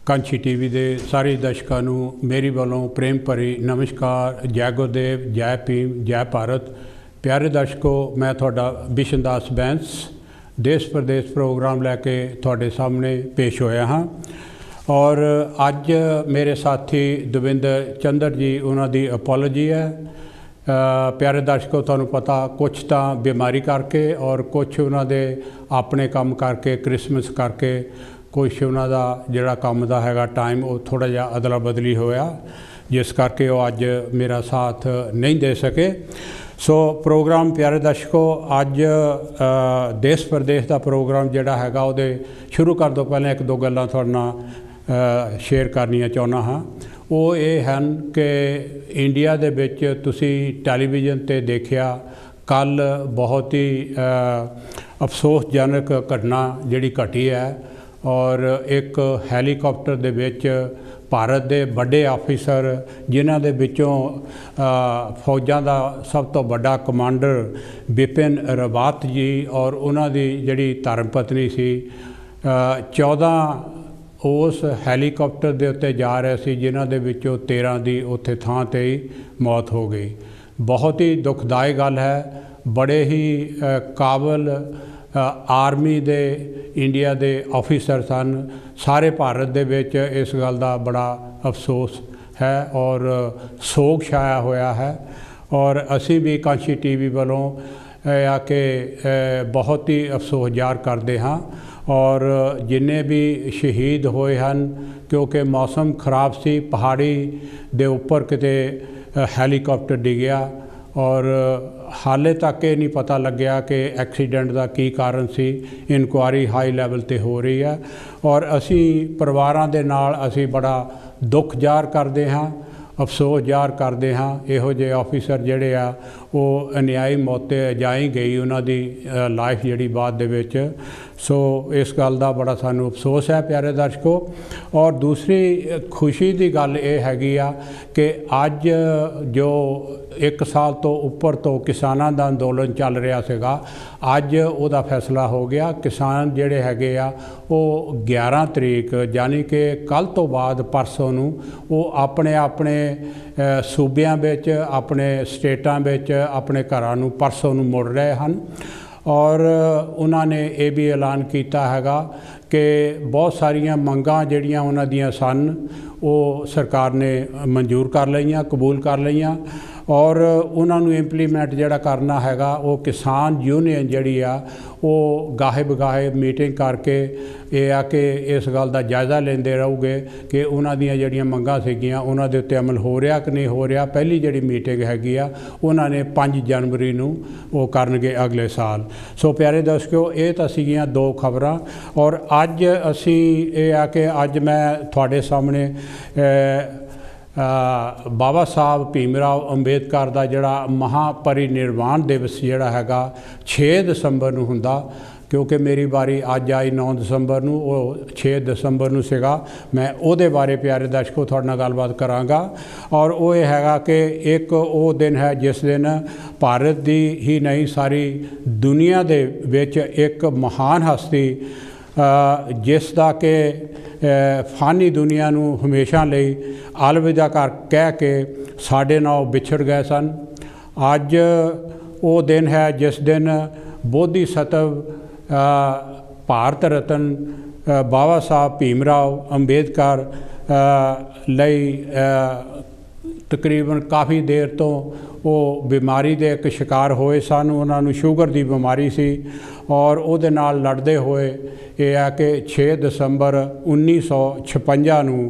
ਕਾਂਛੀ TV ਦੇ ਸਾਰੇ ਦਰਸ਼ਕਾਂ ਨੂੰ ਮੇਰੀ ਵੱਲੋਂ ਪ੍ਰੇਮ ਭਰੀ ਨਮਸਕਾਰ। ਜੈ ਗੁਰਦੇਵ, ਜੈ ਭੀਮ, ਜੈ ਭਾਰਤ। ਪਿਆਰੇ ਦਰਸ਼ਕੋ, मैं ਤੁਹਾਡਾ ਬਿਸ਼ਨ ਦਾਸ ਬੈਂਸ देश प्रदेश प्रोग्राम लैके ਤੁਹਾਡੇ सामने पेश होया हाँ। और अज मेरे साथी दविंदर चंद्र जी उन्होंने अपॉलोजी है। प्यारे दर्शकों, तुहानू पता कुछ तो बीमारी करके और कुछ उन्होंने अपने काम करके क्रिसमस करके कुछ उन्होंने जोड़ा काम का हैगा टाइम वो थोड़ा जिहा अदला बदली होया, जिस करके वो अज मेरा साथ नहीं दे सके। सो प्रोग्राम प्यारे दर्शकों, अज देश प्रदेश का प्रोग्राम जोड़ा हैगा वो शुरू कर दो पहले एक दो गल्लां तुहाडे नाल शेयर करनियां चाहुंदा हाँ। वो ये हैं कि इंडिया दे विच तुसीं टैलीविजन ते देखिया कल बहुत ही अफसोसजनक घटना जिहड़ी घटी है और एक हैलीकॉप्टर दे विच भारत के बड़े आफिसर जिन्हां दे विचों फौजां दा सब तो बड़ा कमांडर बिपिन रावत जी और उन्हां दी जिहड़ी धर्मपत्नी सी 14 उस हैलीकॉप्टर के उत्ते जा रहे सी, जिन्हां दे विचों 13 की उत्थे थां ते ही मौत हो गई। बहुत ही दुखदाई गल है। बड़े ही काबल आर्मी दे इंडिया दे ऑफिसर सन। सारे भारत दे विच इस गल का बड़ा अफसोस है और सोग छाया होया है। और असी भी कांछी टीवी वालों आके बहुत ही अफसोस ज़ाहिर करते हाँ। और जिन्ने भी शहीद होए हैं, क्योंकि मौसम खराब सी, पहाड़ी दे उपर किते हैलीकॉप्टर डिग्या और हाले तक ये नहीं पता लग्या कि एक्सीडेंट का की कारण सी। इनकुआरी हाई लैवल ते हो रही है और असी परिवारां दे नाल असी बड़ा दुख ज़ाहिर करते हाँ, अफसोस ज़ाहिर करते हाँ। इहो जे ऑफिसर जिहड़े आ वो अन्यायी मौते जाई गई उन्हां दी लाइफ जिहड़ी बाद दे विच। सो इस गल का बड़ा सानू अफसोस है प्यारे दर्शकों। और दूसरी खुशी की गल ये हैगी आ कि अज जो 1 साल तो उपर तो किसानां दा अंदोलन चल रहा सीगा, अज उहदा फैसला हो गया। किसान जिहड़े हैगे आ वो 11 तरीक यानी कि कल तो बाद परसों नूं वो अपने अपने सूबियां विच, अपने स्टेटां विच, अपने घरां नूं परसों नूं मुड़ रहे हैं। और उन्होंने ये भी ऐलान किया हैगा कि बहुत सारिया मंगां जिहड़ियां उन्हां दियां सन वो सरकार ने मंजूर कर लईयां, कबूल कर लईयां। और उन्होंने इंप्लीमेंट जिहड़ा करना हैगा वो किसान यूनियन जिहड़ी आ वो गाहे बगाहे मीटिंग करके ये आ कि इस गल का जायज़ा लेंदे रहूगे कि उन्हां दियां जिहड़ियां मंगां सीगियां उन्हां दे उत्ते अमल हो रहा कि नहीं हो रहा। पहली जिहड़ी मीटिंग हैगी आ उन्होंने 5 जनवरी नूं वो करनगे अगले साल। सो प्यारे दर्शकों, ये तो सीगियां 2 खबरां। और अज असी ये आ कि अज मैं तुहाडे सामने बाबा साहब भीमराव अंबेडकर का जोड़ा महापरिनिर्वाण दिवस जोड़ा हैगा 6 दसंबर नूं हुंदा, क्योंकि मेरी बारी अज आई 9 दसंबर नूं, वो 6 दसंबर नूं सीगा। मैं उहदे बारे प्यारे दर्शकों तुहाडे नाल गलबात करांगा। और वो ये हैगा कि एक वो दिन है जिस दिन भारत दी ही नहीं सारी दुनिया दे विच एक महान हस्ती जिसदा कि फानी दुनिया नूं हमेशा लई अलविदा कर कह के साडे नाल विछड़ गए सन। अज वो दिन है जिस दिन बोधिसत्व भारत रत्न बाबा साहब भीमराव अंबेडकर लई तकरीबन काफ़ी देर तो वो बीमारी दे एक शिकार होए सन। उन्होंने शुगर की बीमारी सी और उहदे नाल लड़दे होए ये है कि 6 दसंबर 1956 नूं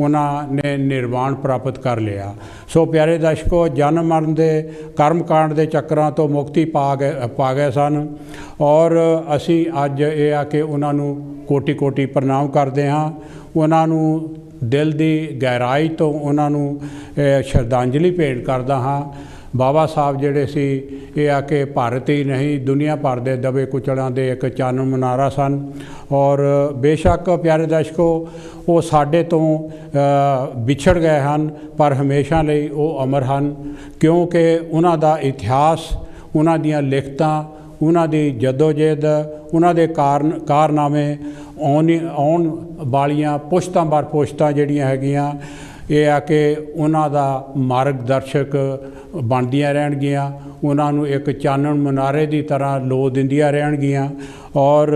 उन्होंने निर्वाण प्राप्त कर लिया। सो प्यारे दर्शकों, जन्म मरण के कर्मकांड के चक्रां तो मुक्ति पा गए सन। और असी अज ये आ कि उन्होंने कोटि कोटि प्रणाम करते हाँ। उन्होंने दिल की गहराई तो उन्होंने श्रद्धांजलि भेंट करदा हाँ। बाबा साहब जिहड़े सी ये आ कि भारत ही नहीं दुनिया भर के दबे कुचलों के एक चानन मुनारा सन। और बेशक प्यारे दर्शकों वो साडे तो विछड़ गए हैं पर हमेशा लई वो अमर हैं, क्योंकि उन्हां दा इतिहास, उन्हां दियां लिखतां, ਉਹਨਾਂ ਦੀ ਜਦੋਜਹਿਦ, ਉਹਨਾਂ ਦੇ ਕਾਰਨਾਮੇ, ਆਉਣ ਵਾਲੀਆਂ ਪੁਸ਼ਤਾਂ ਬਰ ਪੁਸ਼ਤਾਂ ਜਿਹੜੀਆਂ ਹੈਗੀਆਂ ਇਹ ਆ ਕਿ ਉਹਨਾਂ ਦਾ ਮਾਰਗਦਰਸ਼ਕ ਬਣਦੀਆਂ ਰਹਿਣਗੀਆਂ, ਉਹਨਾਂ ਨੂੰ ਇੱਕ ਚਾਨਣ ਮੁਨਾਰੇ ਦੀ ਤਰ੍ਹਾਂ ਲੋ ਦਿੰਦੀਆਂ ਰਹਿਣਗੀਆਂ। ਔਰ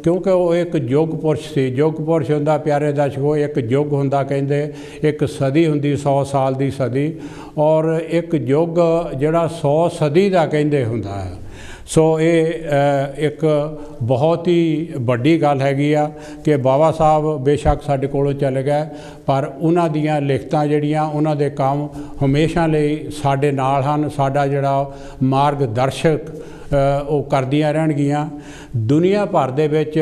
ਕਿਉਂਕਿ ਉਹ ਇੱਕ ਯੁੱਗ ਪੁਰਸ਼ ਸੀ। ਯੁੱਗ ਪੁਰਸ਼ ਹੁੰਦਾ ਪਿਆਰੇ ਦਰਸ਼ਕੋ, ਇੱਕ ਯੁੱਗ ਹੁੰਦਾ ਕਹਿੰਦੇ, ਇੱਕ ਸਦੀ ਹੁੰਦੀ 100 ਸਾਲ ਦੀ ਸਦੀ, ਔਰ ਇੱਕ ਯੁੱਗ ਜਿਹੜਾ 100 ਸਦੀ ਦਾ ਕਹਿੰਦੇ ਹੁੰਦਾ ਹੈ। ਸੋ ਇਹ ਇੱਕ ਬਹੁਤ ਹੀ ਵੱਡੀ ਗੱਲ ਹੈਗੀ ਆ ਕਿ ਬਾਬਾ ਸਾਹਿਬ ਬੇਸ਼ੱਕ ਸਾਡੇ ਕੋਲੋਂ ਚਲੇ ਗਏ, ਪਰ ਉਹਨਾਂ ਦੀਆਂ ਲਿਖਤਾਂ ਜਿਹੜੀਆਂ, ਉਹਨਾਂ ਦੇ ਕੰਮ ਹਮੇਸ਼ਾ ਲਈ ਸਾਡੇ ਨਾਲ ਹਨ। ਸਾਡਾ ਜਿਹੜਾ ਮਾਰਗਦਰਸ਼ਕ ਉਹ ਕਰਦੀਆਂ ਰਹਿਣਗੀਆਂ। ਦੁਨੀਆ ਭਰ ਦੇ ਵਿੱਚ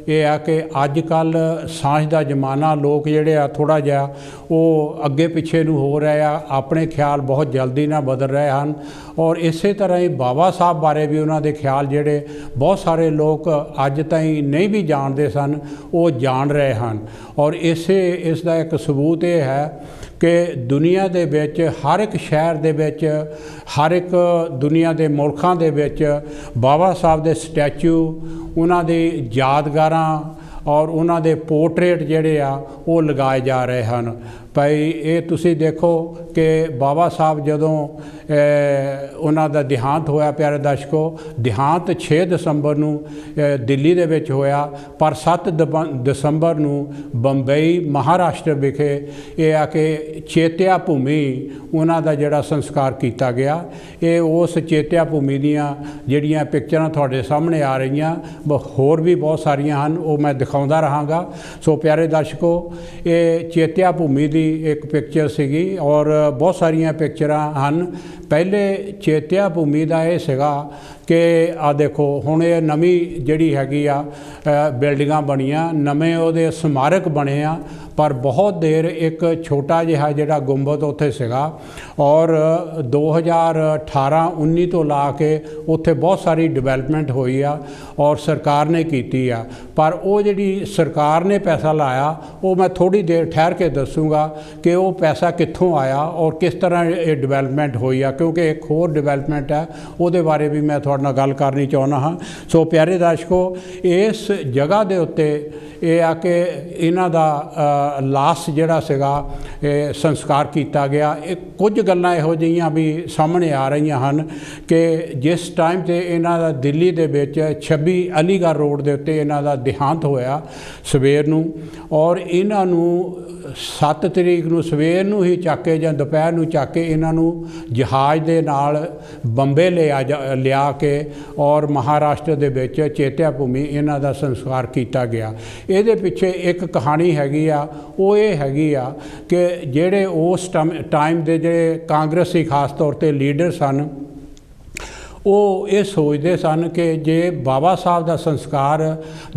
ਇਹ ਆ ਕਿ ਅੱਜ ਕੱਲ੍ਹ ਸਾਇੰਸ ਦਾ ਜ਼ਮਾਨਾ, ਲੋਕ ਜਿਹੜੇ ਆ ਥੋੜ੍ਹਾ ਜਿਹਾ ਉਹ ਅੱਗੇ ਪਿੱਛੇ ਨੂੰ ਹੋ ਰਹੇ ਆ, ਆਪਣੇ ਖਿਆਲ ਬਹੁਤ ਜਲਦੀ ਨਾਲ ਬਦਲ ਰਹੇ ਹਨ। ਔਰ ਇਸੇ ਤਰ੍ਹਾਂ ਹੀ ਬਾਬਾ ਸਾਹਿਬ ਬਾਰੇ ਵੀ ਉਹਨਾਂ ਦੇ ਖਿਆਲ ਜਿਹੜੇ ਬਹੁਤ ਸਾਰੇ ਲੋਕ ਅੱਜ ਤਾਈਂ ਨਹੀਂ ਵੀ ਜਾਣਦੇ ਸਨ, ਉਹ ਜਾਣ ਰਹੇ ਹਨ। ਔਰ ਇਸ ਦਾ ਇੱਕ ਸਬੂਤ ਇਹ ਹੈ ਕਿ ਦੁਨੀਆ ਦੇ ਵਿੱਚ ਹਰ ਇੱਕ ਸ਼ਹਿਰ ਦੇ ਵਿੱਚ, ਹਰ ਇੱਕ ਦੁਨੀਆ ਦੇ ਮੁਲਕਾਂ ਦੇ ਵਿੱਚ ਬਾਬਾ ਸਾਹਿਬ ਦੇ ਸਟੈਚੂ, ਉਹਨਾਂ ਦੀ ਯਾਦਗਾਰਾਂ ਔਰ ਉਹਨਾਂ ਦੇ ਪੋਰਟਰੇਟ ਜਿਹੜੇ ਆ ਉਹ ਲਗਾਏ ਜਾ ਰਹੇ ਹਨ। ਭਾਈ ਇਹ ਤੁਸੀਂ ਦੇਖੋ ਕਿ ਬਾਬਾ ਸਾਹਿਬ ਜਦੋਂ ਉਹਨਾਂ ਦਾ ਦੇਹਾਂਤ ਹੋਇਆ, ਪਿਆਰੇ ਦਰਸ਼ਕੋ, ਦੇਹਾਂਤ 6 ਦਸੰਬਰ ਨੂੰ ਦਿੱਲੀ ਦੇ ਵਿੱਚ ਹੋਇਆ, ਪਰ 7 ਦਸੰਬਰ ਨੂੰ ਬੰਬਈ ਮਹਾਰਾਸ਼ਟਰ ਵਿਖੇ ਇਹ ਆ ਕਿ ਚੇਤਿਆ ਭੂਮੀ ਉਹਨਾਂ ਦਾ ਜਿਹੜਾ ਸੰਸਕਾਰ ਕੀਤਾ ਗਿਆ। ਇਹ ਉਸ ਚੇਤਿਆ ਭੂਮੀ ਦੀਆਂ ਜਿਹੜੀਆਂ ਪਿਕਚਰਾਂ ਤੁਹਾਡੇ ਸਾਹਮਣੇ ਆ ਰਹੀਆਂ, ਹੋਰ ਵੀ ਬਹੁਤ ਸਾਰੀਆਂ ਹਨ, ਉਹ ਮੈਂ ਦਿਖਾਉਂਦਾ ਰਹਾਂਗਾ। ਸੋ ਪਿਆਰੇ ਦਰਸ਼ਕੋ, ਇਹ ਚੇਤਿਆ ਭੂਮੀ ਦੀ ਇੱਕ ਪਿਕਚਰ ਸੀਗੀ ਔਰ ਬਹੁਤ ਸਾਰੀਆਂ ਪਿਕਚਰਾਂ ਹਨ। ਪਹਿਲੇ ਚੇਤਿਆ ਭੂਮੀ ਦਾ ਇਹ ਸੀਗਾ ਕਿ ਆ ਦੇਖੋ ਹੁਣ ਇਹ ਨਵੀਂ ਜਿਹੜੀ ਹੈਗੀ ਆ ਬਿਲਡਿੰਗਾਂ ਬਣੀਆਂ, ਨਵੇਂ ਉਹਦੇ ਸਮਾਰਕ ਬਣੇ ਆ, ਪਰ ਬਹੁਤ ਦੇਰ ਇੱਕ ਛੋਟਾ ਜਿਹਾ ਜਿਹੜਾ ਗੁੰਬਦ ਉੱਥੇ ਸੀਗਾ। ਔਰ 2018-19 ਤੋਂ ਲਾ ਕੇ ਉੱਥੇ ਬਹੁਤ ਸਾਰੀ ਡਿਵੈਲਪਮੈਂਟ ਹੋਈ ਆ ਔਰ ਸਰਕਾਰ ਨੇ ਕੀਤੀ ਆ, ਪਰ ਉਹ ਜਿਹੜੀ ਸਰਕਾਰ ਨੇ ਪੈਸਾ ਲਾਇਆ ਉਹ ਮੈਂ ਥੋੜ੍ਹੀ ਦੇਰ ਠਹਿਰ ਕੇ ਦੱਸੂਗਾ ਕਿ ਉਹ ਪੈਸਾ ਕਿੱਥੋਂ ਆਇਆ ਔਰ ਕਿਸ ਤਰ੍ਹਾਂ ਇਹ ਡਿਵੈਲਪਮੈਂਟ ਹੋਈ ਆ, ਕਿਉਂਕਿ ਇੱਕ ਹੋਰ ਡਿਵੈਲਪਮੈਂਟ ਹੈ, ਉਹਦੇ ਬਾਰੇ ਵੀ ਮੈਂ ਤੁਹਾਡੇ ਨਾਲ ਗੱਲ ਕਰਨੀ ਚਾਹੁੰਦਾ ਹਾਂ। ਸੋ ਪਿਆਰੇ ਦਰਸ਼ਕੋ, ਇਸ ਜਗ੍ਹਾ ਦੇ ਉੱਤੇ ਇਹ ਆ ਕਿ ਇਹਨਾਂ ਦਾ ਲਾਸ਼ ਜਿਹੜਾ ਸੀਗਾ ਇਹ ਸੰਸਕਾਰ ਕੀਤਾ ਗਿਆ। ਇਹ ਕੁਝ ਗੱਲਾਂ ਇਹੋ ਜਿਹੀਆਂ ਵੀ ਸਾਹਮਣੇ ਆ ਰਹੀਆਂ ਹਨ ਕਿ ਜਿਸ ਟਾਈਮ 'ਤੇ ਇਹਨਾਂ ਦਾ ਦਿੱਲੀ ਦੇ ਵਿੱਚ 26 ਅਲੀਗੜ੍ਹ ਰੋਡ ਦੇ ਉੱਤੇ ਇਹਨਾਂ ਦਾ ਦੇਹਾਂਤ ਹੋਇਆ ਸਵੇਰ ਨੂੰ, ਔਰ ਇਹਨਾਂ ਨੂੰ 7 ਤਰੀਕ ਨੂੰ ਸਵੇਰ ਨੂੰ ਹੀ ਚੱਕ ਕੇ ਜਾਂ ਦੁਪਹਿਰ ਨੂੰ ਚੱਕ ਕੇ ਇਹਨਾਂ ਨੂੰ ਜਹਾਜ਼ ਦੇ ਨਾਲ ਬੰਬੇ ਲਿਆ ਕੇ ਔਰ ਮਹਾਰਾਸ਼ਟਰ ਦੇ ਵਿੱਚ ਚੇਤਿਆ ਭੂਮੀ ਇਹਨਾਂ ਦਾ ਸੰਸਕਾਰ ਕੀਤਾ ਗਿਆ। ਇਹਦੇ ਪਿੱਛੇ ਇੱਕ ਕਹਾਣੀ ਹੈਗੀ ਆ, ਉਹ ਇਹ ਹੈਗੀ ਆ ਕਿ ਜਿਹੜੇ ਉਸ ਟਾਈਮ ਦੇ ਜਿਹੜੇ ਕਾਂਗਰਸੀ ਖਾਸ ਤੌਰ 'ਤੇ ਲੀਡਰ ਸਨ, ਉਹ ਇਹ ਸੋਚਦੇ ਸਨ ਕਿ ਜੇ ਬਾਬਾ ਸਾਹਿਬ ਦਾ ਸੰਸਕਾਰ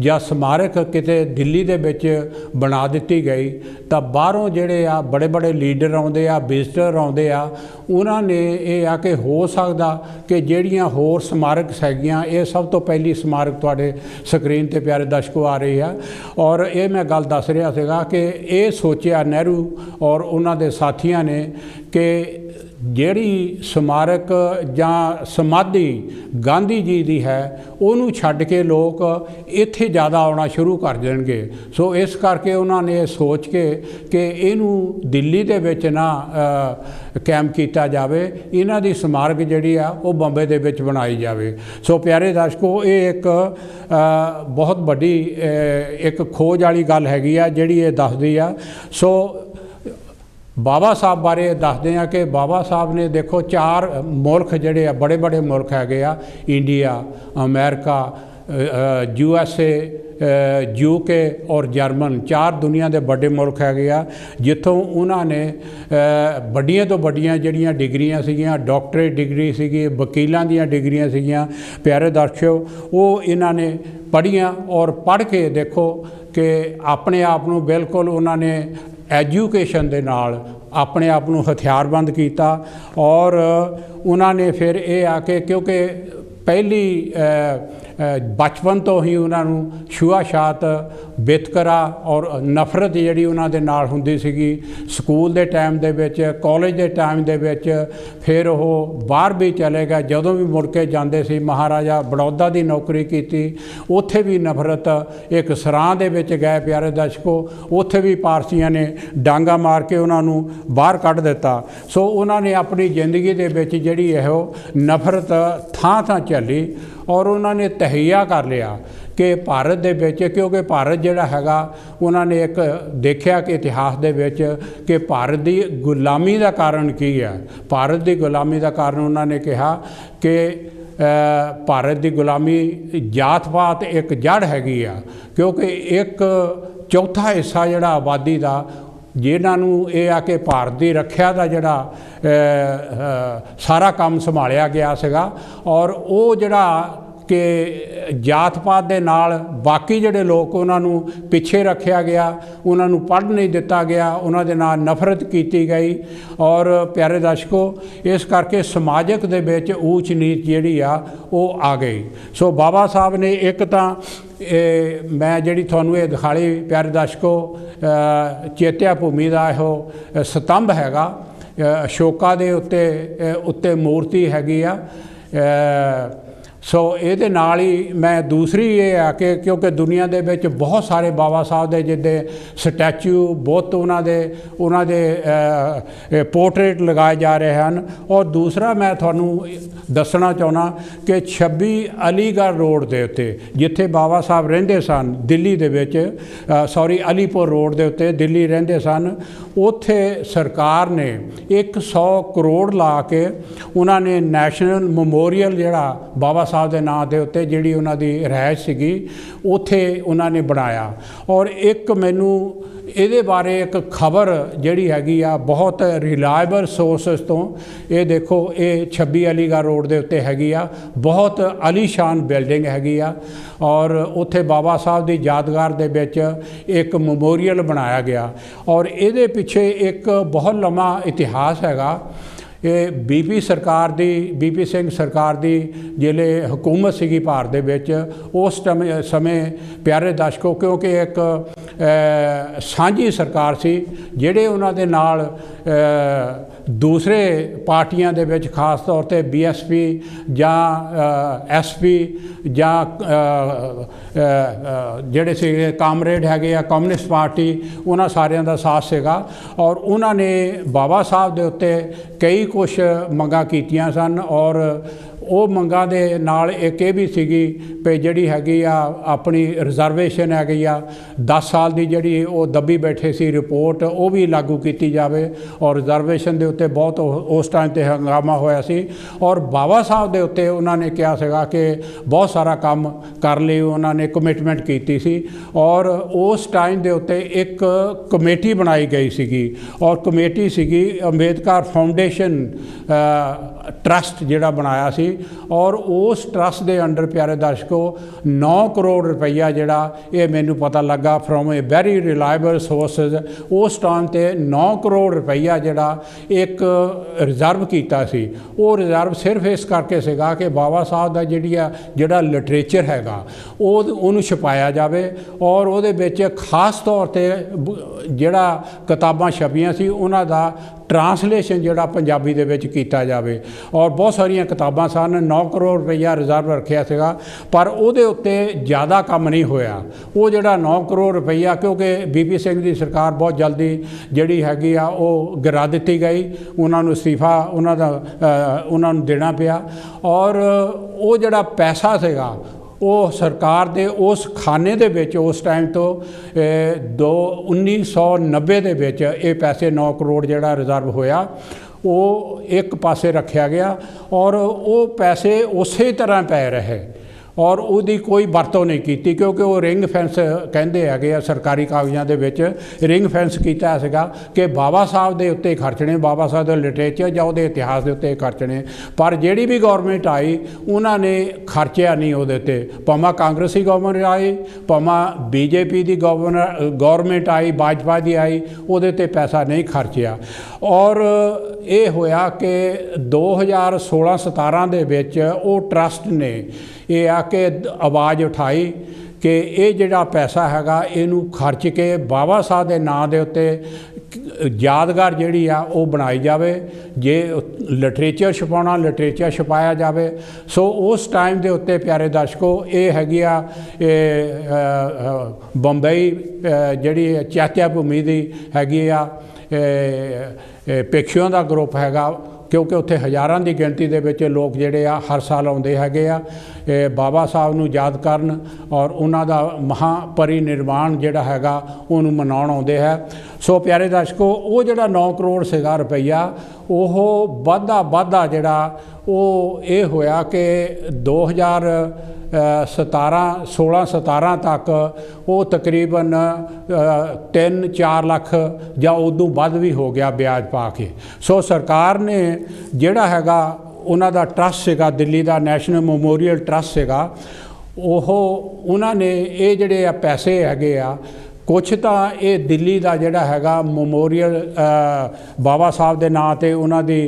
ਜਾਂ ਸਮਾਰਕ ਕਿਤੇ ਦਿੱਲੀ ਦੇ ਵਿੱਚ ਬਣਾ ਦਿੱਤੀ ਗਈ ਤਾਂ ਬਾਹਰੋਂ ਜਿਹੜੇ ਆ ਬੜੇ ਬੜੇ ਲੀਡਰ ਆਉਂਦੇ ਆ, ਵਿਜ਼ਟਰ ਆਉਂਦੇ ਆ, ਉਹਨਾਂ ਨੇ ਇਹ ਆ ਕਿ ਹੋ ਸਕਦਾ ਕਿ ਜਿਹੜੀਆਂ ਹੋਰ ਸਮਾਰਕ ਹੈਗੀਆਂ, ਇਹ ਸਭ ਤੋਂ ਪਹਿਲੀ ਸਮਾਰਕ ਤੁਹਾਡੇ ਸਕਰੀਨ 'ਤੇ ਪਿਆਰੇ ਦਰਸ਼ਕੋ ਆ ਰਹੀ ਆ, ਔਰ ਇਹ ਮੈਂ ਗੱਲ ਦੱਸ ਰਿਹਾ ਸੀਗਾ ਕਿ ਇਹ ਸੋਚਿਆ ਨਹਿਰੂ ਔਰ ਉਹਨਾਂ ਦੇ ਸਾਥੀਆਂ ਨੇ ਕਿ ਜਿਹੜੀ ਸਮਾਰਕ ਜਾਂ ਸਮਾਧੀ ਗਾਂਧੀ ਜੀ ਦੀ ਹੈ, ਉਹਨੂੰ ਛੱਡ ਕੇ ਲੋਕ ਇੱਥੇ ਜ਼ਿਆਦਾ ਆਉਣਾ ਸ਼ੁਰੂ ਕਰ ਦੇਣਗੇ। ਸੋ ਇਸ ਕਰਕੇ ਉਹਨਾਂ ਨੇ ਸੋਚ ਕੇ ਕਿ ਇਹਨੂੰ ਦਿੱਲੀ ਦੇ ਵਿੱਚ ਨਾ ਕੈਂਪ ਕੀਤਾ ਜਾਵੇ, ਇਹਨਾਂ ਦੀ ਸਮਾਰਕ ਜਿਹੜੀ ਆ ਉਹ ਬੰਬੇ ਦੇ ਵਿੱਚ ਬਣਾਈ ਜਾਵੇ। ਸੋ ਪਿਆਰੇ ਦਰਸ਼ਕੋ, ਇਹ ਇੱਕ ਬਹੁਤ ਵੱਡੀ ਇੱਕ ਖੋਜ ਵਾਲੀ ਗੱਲ ਹੈਗੀ ਆ ਜਿਹੜੀ ਇਹ ਦੱਸਦੀ ਆ। ਸੋ ਬਾਬਾ ਸਾਹਿਬ ਬਾਰੇ ਦੱਸਦੇ ਹਾਂ ਕਿ ਬਾਬਾ ਸਾਹਿਬ ਨੇ ਦੇਖੋ 4 ਮੁਲਕ ਜਿਹੜੇ ਆ, ਬੜੇ ਬੜੇ ਮੁਲਕ ਹੈਗੇ ਆ, ਇੰਡੀਆ, ਅਮਰੀਕਾ, USA, UK ਔਰ ਜਰਮਨ, 4 ਦੁਨੀਆ ਦੇ ਵੱਡੇ ਮੁਲਕ ਹੈਗੇ ਆ, ਜਿੱਥੋਂ ਉਹਨਾਂ ਨੇ ਵੱਡੀਆਂ ਤੋਂ ਵੱਡੀਆਂ ਜਿਹੜੀਆਂ ਡਿਗਰੀਆਂ ਸੀਗੀਆਂ, ਡਾਕਟਰੇਟ ਡਿਗਰੀ ਸੀਗੀ, ਵਕੀਲਾਂ ਦੀਆਂ ਡਿਗਰੀਆਂ ਸੀਗੀਆਂ, ਪਿਆਰੇ ਦਰਸ਼ਕੋ, ਉਹ ਇਹਨਾਂ ਨੇ ਪੜ੍ਹੀਆਂ ਔਰ ਪੜ੍ਹ ਕੇ ਦੇਖੋ ਕਿ ਆਪਣੇ ਆਪ ਨੂੰ ਬਿਲਕੁਲ ਉਹਨਾਂ ਨੇ ਐਜੂਕੇਸ਼ਨ ਦੇ ਨਾਲ ਆਪਣੇ ਆਪ ਨੂੰ ਹਥਿਆਰਬੰਦ ਕੀਤਾ। ਔਰ ਉਹਨਾਂ ਨੇ ਫਿਰ ਇਹ ਆ ਕਿ ਕਿਉਂਕਿ ਪਹਿਲੀ बचपन तो ही उन्होंने छूआछात वितकरा और नफरत जिहड़ी उन्हां दे नाल हुंदी सीगी। स्कूल के टाइम दे विच, कॉलेज के टाइम दे विच, फिर वो बाहर भी चले गए। जदों भी मुड़ के जांदे सी, महाराजा बड़ौदा की नौकरी की, उत्थे भी नफरत। एक सरां दे विच गए प्यारे दर्शकों, उत्थे भी पारसियां ने डांगा मार के उन्होंने बाहर कढ़ दिता। सो उन्होंने अपनी जिंदगी दे विच जिहड़ी इहो नफरत थां थां झल्ली और उन्होंने तहैया कर लिया कि भारत दे विच, क्योंकि भारत जिहड़ा हैगा उन्होंने एक देखिया कि इतिहास दे विच कि भारत की गुलामी का कारण की है। भारत की गुलामी का कारण उन्होंने कहा कि भारत की गुलामी जात पात एक जड़ हैगी आ, क्योंकि एक चौथा हिस्सा जिहड़ा आबादी का जिन्होंने ये आ कि भारत की रखिया का जिहड़ा सारा काम संभालिया गया सीगा और वो जिहड़ा कि जात पात दे नाल बाकी जिहड़े लोग उन्होंने पीछे रखा गया, उन्होंने पढ़ नहीं दिता गया, उन्होंने नाल नफरत की गई। और प्यारे दर्शकों, इस करके समाजक दे विच ऊच नीच जिहड़ी आ वो आ गई। सो बाबा साहब ने एक तां मैं जिहड़ी तुहानूं ये दिखाली प्यारे दर्शकों, चेत्या भूमि का इहो स्तंभ हैगा, अशोका दे उत्ते मूर्ति हैगी आ। सो ये नाल ही मैं दूसरी ये आ कि क्योंकि दुनिया दे विच बहुत सारे बाबा साहब दे जिद्दे स्टैचू बुत उन्हां दे पोर्ट्रेट लगाए जा रहे हैं। और दूसरा मैं तुहानूं दसना चाहुंदा कि 26 अलीगढ़ रोड दे उत्ते जिथे बाबा साहब रहिंदे सन दिल्ली दे विच, सॉरी अलीपुर रोड दे उत्ते दिल्ली रहिंदे सन, उत्थे सरकार ने 100 करोड़ ला के उन्होंने नैशनल मेमोरीअल जिहड़ा बाबा साहब के नाँ के उत्ते जिहड़ी उन्हां दी रिहाइश सीगी उत्थे उन्होंने बनाया। और एक मैनू ये बारे एक खबर जिहड़ी हैगी आ बहुत रिलायबल सोर्सेस तो, ये देखो ये 26 अलीगढ़ रोड के उत्ते हैगी आ, बहुत आलीशान बिल्डिंग हैगी आ और उत्थे बाबा साहब की यादगार दे विच एक मेमोरीअल बनाया गया। और ये पिछे एक बहुत लंबा इतिहास हैगा। ये बीपी सरकार दी, बीपी सिंह सरकार दी जिले हुकूमत सीगी भारत दे विच, उस समय प्यारे दर्शकों, क्योंकि एक सांझी सरकार सी जिहड़े उन्हां दे नाल दूसरे पार्टियां दे विच खास तौर ते बीएसपी जां एसपी जां जिहड़े सीगे कामरेड हैगे आ कम्युनिस्ट पार्टी, उन्हां सारियां दा साथ सीगा। और उन्होंने बाबा साहब दे उत्ते कई कुछ मंगां कीतियां सन और वो मंगां दे नाल एक ये भी सीगी भी जिहड़ी हैगी आ अपनी रिजर्वेशन हैगी आ 10 साल की जिहड़ी वो दबी बैठे सी रिपोर्ट, वो भी लागू की जाए। और रिजर्वेशन के उत्ते बहुत उस टाइम ते हंगामा होया सी और बाबा साहब के उत्ते उन्होंने कहा सीगा कि बहुत सारा काम कर लिए, उन्होंने कमिटमेंट की सी। और उस टाइम के उत्ते एक कमेटी बनाई गई सीगी और कमेटी सीगी अंबेडकर फाउंडेशन ट्रस्ट जिहड़ा बनाया सी। और उस ट्रस्ट के अंडर प्यारे दर्शकों 9 करोड़ रुपया जिहड़ा ये मैनू पता लगा from a very reliable sources, उस टाइम ते 9 करोड़ रुपया जिहड़ा एक रिजर्व कीता सी। वो रिजर्व सिर्फ इस करके सीगा कि बाबा साहब का जिहड़ा लिटरेचर हैगा उहनूं छपाया जाए और उहदे विच खास तौर ते जिहड़ा किताबां छपियां सी उन्हां दा ट्रांसलेशन जिहड़ा पंजाबी दे विच कीता जाए। और बहुत सारिया किताबां सन, 9 करोड़ रुपया रिजर्व रखिया सीगा पर उहदे उत्ते ज़्यादा काम नहीं होया। वो जिहड़ा 9 करोड़ रुपया, क्योंकि बीपी सिंह की सरकार बहुत जल्दी जिहड़ी हैगी आ वो गिरा दित्ती गई, उन्होंने इस्तीफा उन्होंने देना पिया। और वो जिहड़ा पैसा सीगा वो सरकार दे उस खाने दे विच उस टाइम तो 1990 दे विच ये पैसे 9 करोड़ जिहड़ा रिजर्व होया वो एक पासे रखा गया और वो पैसे उस तरह पै रहे और उसकी कोई वरतों नहीं की, क्योंकि वो रिंग फेंस कहते हैं सरकारी कागज़ों के विच रिंग फेंस किया सीगा कि बाबा साहब के उत्ते खर्चने, बाबा साहब के लिटरेचर या उसके इतिहास के उत्ते खर्चने। पर जिहड़ी भी गौरमेंट आई उन्होंने खर्चया नहीं उहदे ते, भावें कांग्रेसी गौरमेंट आई भावें बीजेपी की गौरमेंट आई, भाजपा की आई, उहदे ते पैसा नहीं खर्चया। और ये होया कि 2016-17 दे विच वो ट्रस्ट ने ये आ कि आवाज़ उठाई कि ये जिहड़ा पैसा हैगा इनू खर्च के बाबा साहब के नाँ के उत्ते यादगार जिहड़ी आ वो बनाई जाए, जे लिटरेचर छपाउणा लिटरेचर छपाया जाए। सो उस टाइम के उत्ते प्यारे दर्शकों ये हैगी आ बंबई जिहड़ी चैत्या भूमि की हैगी आ भिक्षुओं का ग्रुप हैगा, क्योंकि उत्थे हज़ारां की गिनती दे विच लोग जिहड़े आ हर साल आउंदे हैगे आ बाबा साहब नूं याद करन और उन्हां दा महापरिनिर्वाण जिहड़ा हैगा उहनूं मनाउण आउंदे है। सो प्यारे दर्शकों वो जिहड़ा 9 करोड़ सीगा रुपया ओह वाधा जिहड़ा वो ये होया कि 2017 तक वो तकरीबन 3-4 लाख या उदों वध भी हो गया ब्याज पा के। सो सरकार ने जिहड़ा हैगा उन्हां दा ट्रस्ट सीगा दिल्ली का नैशनल मैमोरीअल ट्रस्ट सीगा, ओह उन्हां ने ये जिहड़े पैसे हैगे आ कुछ तो ये दिल्ली का जिहड़ा हैगा मैमोरीअल बाबा साहब के नाँ ते उन्हां दी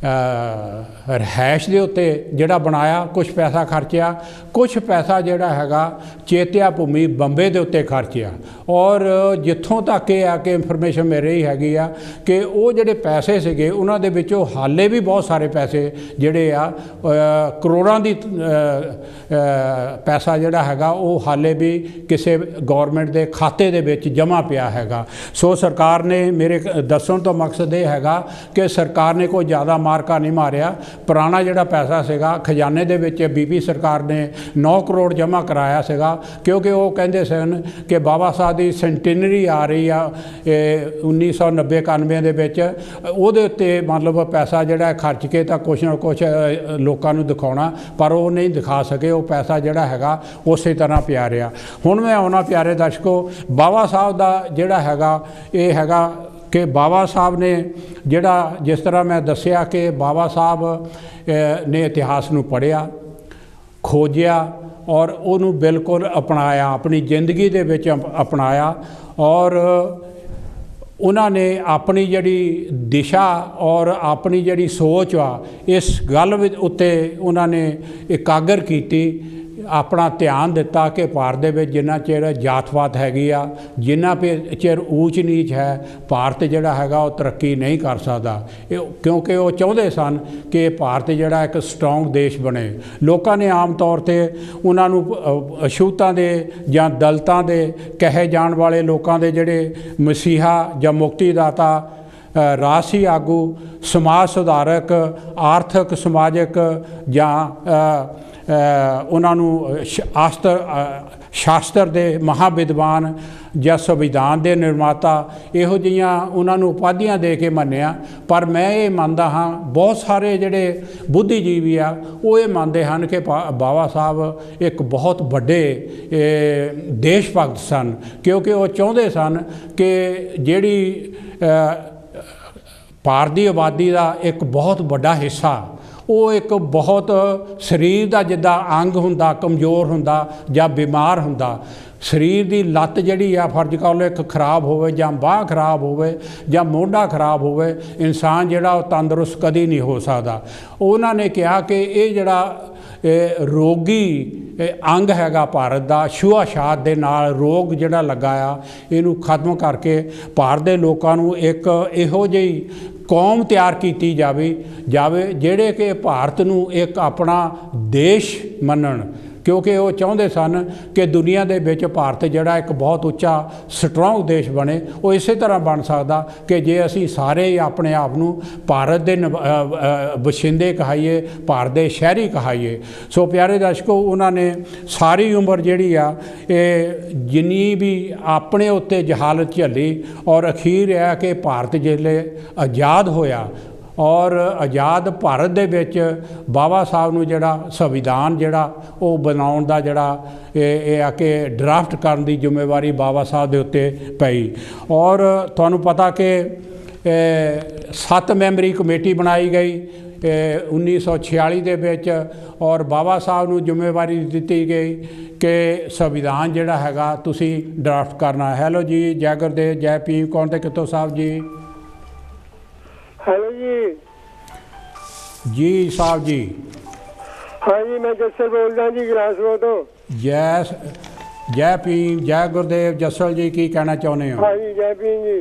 रहायश के उत्ते जिहड़ा बनाया, कुछ पैसा खर्चया, कुछ पैसा जिहड़ा हैगा चेत्या भूमि बंबे के उत्ते खर्चया। और जिथों तक ये आ कि इंफॉर्मेशन मेरे ही हैगी आ कि वो जिहड़े पैसे सीगे उन्हां दे विचों हाले भी बहुत सारे पैसे जिहड़े आ करोड़ां दी पैसा जिहड़ा हैगा वो हाले भी किसी गौरमेंट के खाते दे विच जमा पिया हैगा। सो सरकार ने मेरे दस्सण तो मकसद ये हैगा कि सरकार ने कोई ज़्यादा मार्का नहीं मारिया। पुराना जिहड़ा पैसा सीगा खजाने दे विच बीपी सरकार ने 9 करोड़ जमा कराया सीगा, क्योंकि वो कहंदे सन कि बाबा साहब की सेंटेनरी आ रही आ 1990-91 दे विच, उहदे उत्ते मतलब पैसा जिहड़ा खर्च के तां कुछ ना कुछ लोकां नूं दिखाउणा, पर वो नहीं दिखा सके। वो पैसा जिहड़ा हैगा उस तरह पिया रहा। हुण मैं आउणा प्यारे दर्शकों बाबा साहब दा जिहड़ा हैगा ये हैगा कि बाबा साहब ने जिहड़ा जिस तरह मैं दस्सिया कि बाबा साहब ने इतिहास नूं पढ़िया, खोजिया और उन्होंने बिल्कुल अपनाया, अपनी जिंदगी दे विच अपनाया और उन्होंने अपनी जिहड़ी दिशा और अपनी जिहड़ी सोच आ इस गल उत्ते उन्होंने एकागर कीती, अपना ध्यान दिता कि भारत दे विच जिन्ना चिर जातपात हैगी आ, जिन्ना चिर ऊच नीच है, भारत जिहड़ा हैगा वो तरक्की नहीं कर सकदा। क्योंकि वो चाहुंदे सन कि भारत जिहड़ा एक स्ट्रोंग देश बने। लोकां ने आम तौर ते उन्हां नूं अछूतां दे जां दलितां दे कहे जाण वाले लोकां दे जिहड़े मसीहा जां मुक्तिदाता, राजसी आगू, समाज सुधारक, आर्थिक समाजिक जां उन्होंने शास्त्र के महाविद्वान या संविधान के निर्माता इहो जिहियां उन्होंने उपाधियां दे के मन्निया। पर मैं ये मानता हाँ बहुत सारे जिहड़े बुद्धिजीवी आ वो ये मानते हैं कि बाबा साहब एक बहुत बड़े देश भगत सन, क्योंकि वो चाहते सन कि जिहड़ी भारत की आबादी का एक बहुत बड़ा हिस्सा वो एक बहुत शरीर का जिद्दां अंग हुंदा कमज़ोर हुंदा जां बीमार हुंदा, शरीर की लत्त जिहड़ी आ फर्ज कर लो एक खराब होवे जां बांह खराब होवे जां मोढा खराब होवे, इंसान जिहड़ा वो तंदुरुस्त कदी नहीं हो सकदा। उन्होंने कहा कि ये जिहड़ा रोगी अंग हैगा भारत का, छुआछात दे नाल रोग जिहड़ा लगा आ इनू खत्म करके भारत के लोगों नू एक इहो जिही कौम तैयार की जावे जिहड़े कि भारत नू एक अपना देश मनन, क्योंकि वो चाहते सन कि दुनिया के विच भारत जिहड़ा एक बहुत उच्चा स्ट्रोंग देश बने। वो इस तरह बन सकता कि जे असी सारे ही अपने आप नू भारत के बशिंदे कहाइए, भारत के शहरी कहाइए। सो प्यारे दर्शकों उन्होंने सारी उम्र जिहड़ी आ जिन्नी भी अपने उत्ते जहालत झल्ली और अखीर है कि भारत जिसले आज़ाद होया और आज़ाद भारत दे विच बाबा साहब नूं जिहड़ा संविधान जिहड़ा वो बनाउण दा जिहड़ा ये आ कि ड्राफ्ट करन दी जिम्मेवारी बाबा साहब दे उत्ते पई। और तुहानूं पता कि 7 मैंबरी कमेटी बनाई गई 1946 दे विच और बाबा साहब नूं जिम्मेवारी दित्ती गई कि संविधान जिहड़ा हैगा तुसीं ड्राफ्ट करना। हैलो जी, जय गुरदेव, जय भीम, कौन ते कित्थों साहब जी? हेलो जी। जी साहब जी। हाँ जी, मैं जस्सल बोलदा जी गलासगो तो। जय भीम, जय गुरुदेव। जस्सल जी की कहना चाਹੁੰਦੇ हो? हाँ जी, जय भीम जी।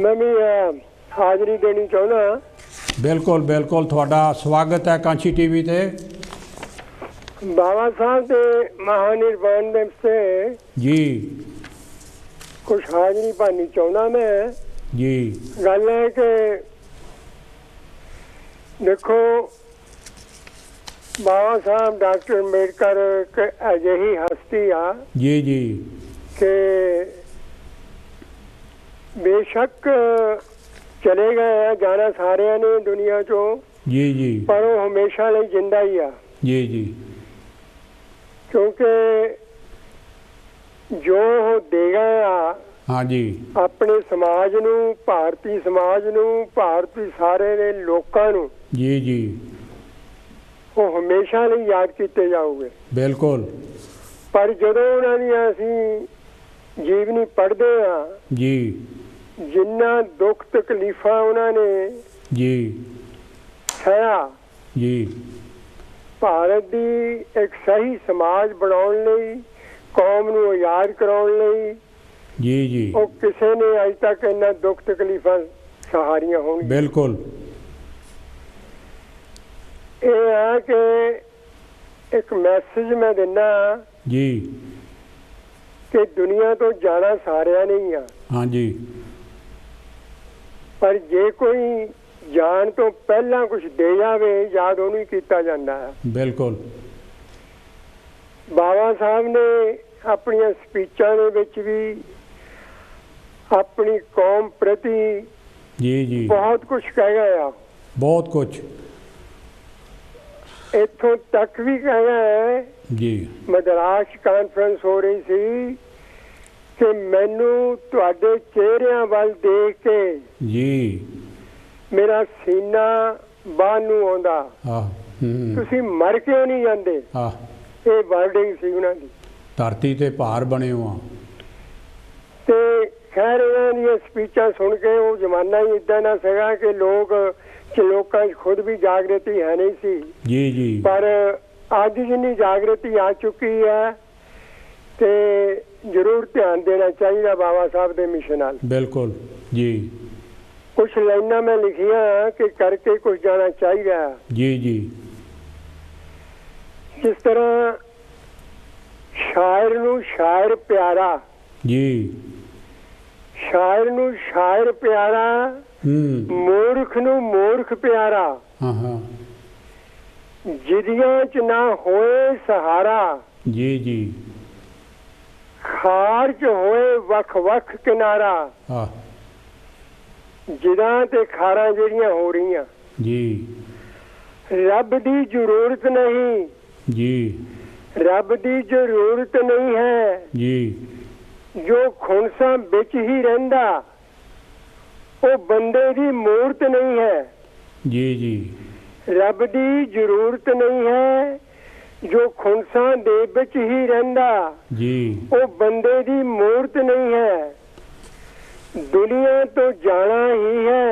मैं भी हाज़री देनी चाहना। बिल्कुल बिल्कुल, थोड़ा स्वागत है कांची टीवी ते। बाबा साहब के महानिर्वाण दिवस से जी कुछ हाज़री भरनी चाहना मैं जी। गल है कि देखो, बाबा साहब डॉक्टर अंबेडकर एक अजिही हस्ती आ जी जी कि बेशक चले गए हैं, जाना सारे ने दुनिया चो, जी जी पर वो हमेशा लिए जिंदा ही आ। जी जी क्योंकि जो वो दे गए आ हाँ जी अपने समाज नूं, भारतीय समाज नूं, भारतीय सारे ने लोकां नूं, जी जी वो हमेशा लिए याद किए जाओगे। बिल्कुल पर जदों उन्होंने असीं जीवनी पढ़ते हैं, जी जिन्ना दुख तकलीफा उन्होंने जी सहा जी भारत की एक सही समाज बनाने लई, कौम नूं आज़ाद कराउण लई, जी जी वो किसी ने अज तक इन्ना दुख तकलीफा सहारियां होंगी। बिल्कुल ये है कि एक मैसेज मैं दिना जी कि दुनिया तो जाना सारिया नहीं आ, हाँ जी पर जे कोई जान तो पहला कुछ दे जावे, याद उन्हें किया जाता है। बिल्कुल बाबा साहब ने अपन स्पीचों भी अपनी कौम प्रति जी जी बहुत कुछ कह गया, बहुत कुछ इथों तक भी कह गए। जी मद्रास कॉन्फ्रेंस हो रही थी कि मैनू तुहाडे चेहरिਆਂ ਵੱਲ देख के जी मेरा सीना बाहर नूं आउंदा, तुसीं मर क्यों नहीं जांदे। ये वर्डिंग सी उन्हां दी। धरती ते भार बने हो ते खैर इन्हां दी स्पीचां सुन के वो जमाना ही इदां दा सीगा कि लोकां 'च खुद भी जागृति है नहीं सी। जी जी पर अज जिन्नी जागृति आ चुकी है ते जरूर ध्यान देना चाहिए बाबा साहब के मिशन नाल। बिल्कुल जी कुछ लाइना मैं लिखिया कि करके कुछ जाना चाहिए। जी जी जिस तरह शायर नूं शायर प्यारा, जी शायर नूं शायर प्यारा, मूर्ख नूं मूर्ख प्यारा, हाँ हाँ जिदियां च ना होए सहारा, जी जी खार च होए वख वख किनारा। हाँ जिदां ते खारां ਜਿਹੜੀਆਂ हो रही जी रब दी जरूरत नहीं, जी रब दी जरूरत नहीं है, जी जो खुनसा बिच ही रहिंदा वो बंदे दी मूरत नहीं है। जी जी रब दी जरूरत नहीं है, जो खुनसा दे बिच ही रहिंदा जी वो बंदे दी मूरत नहीं है। दुनिया तो जाना ही है,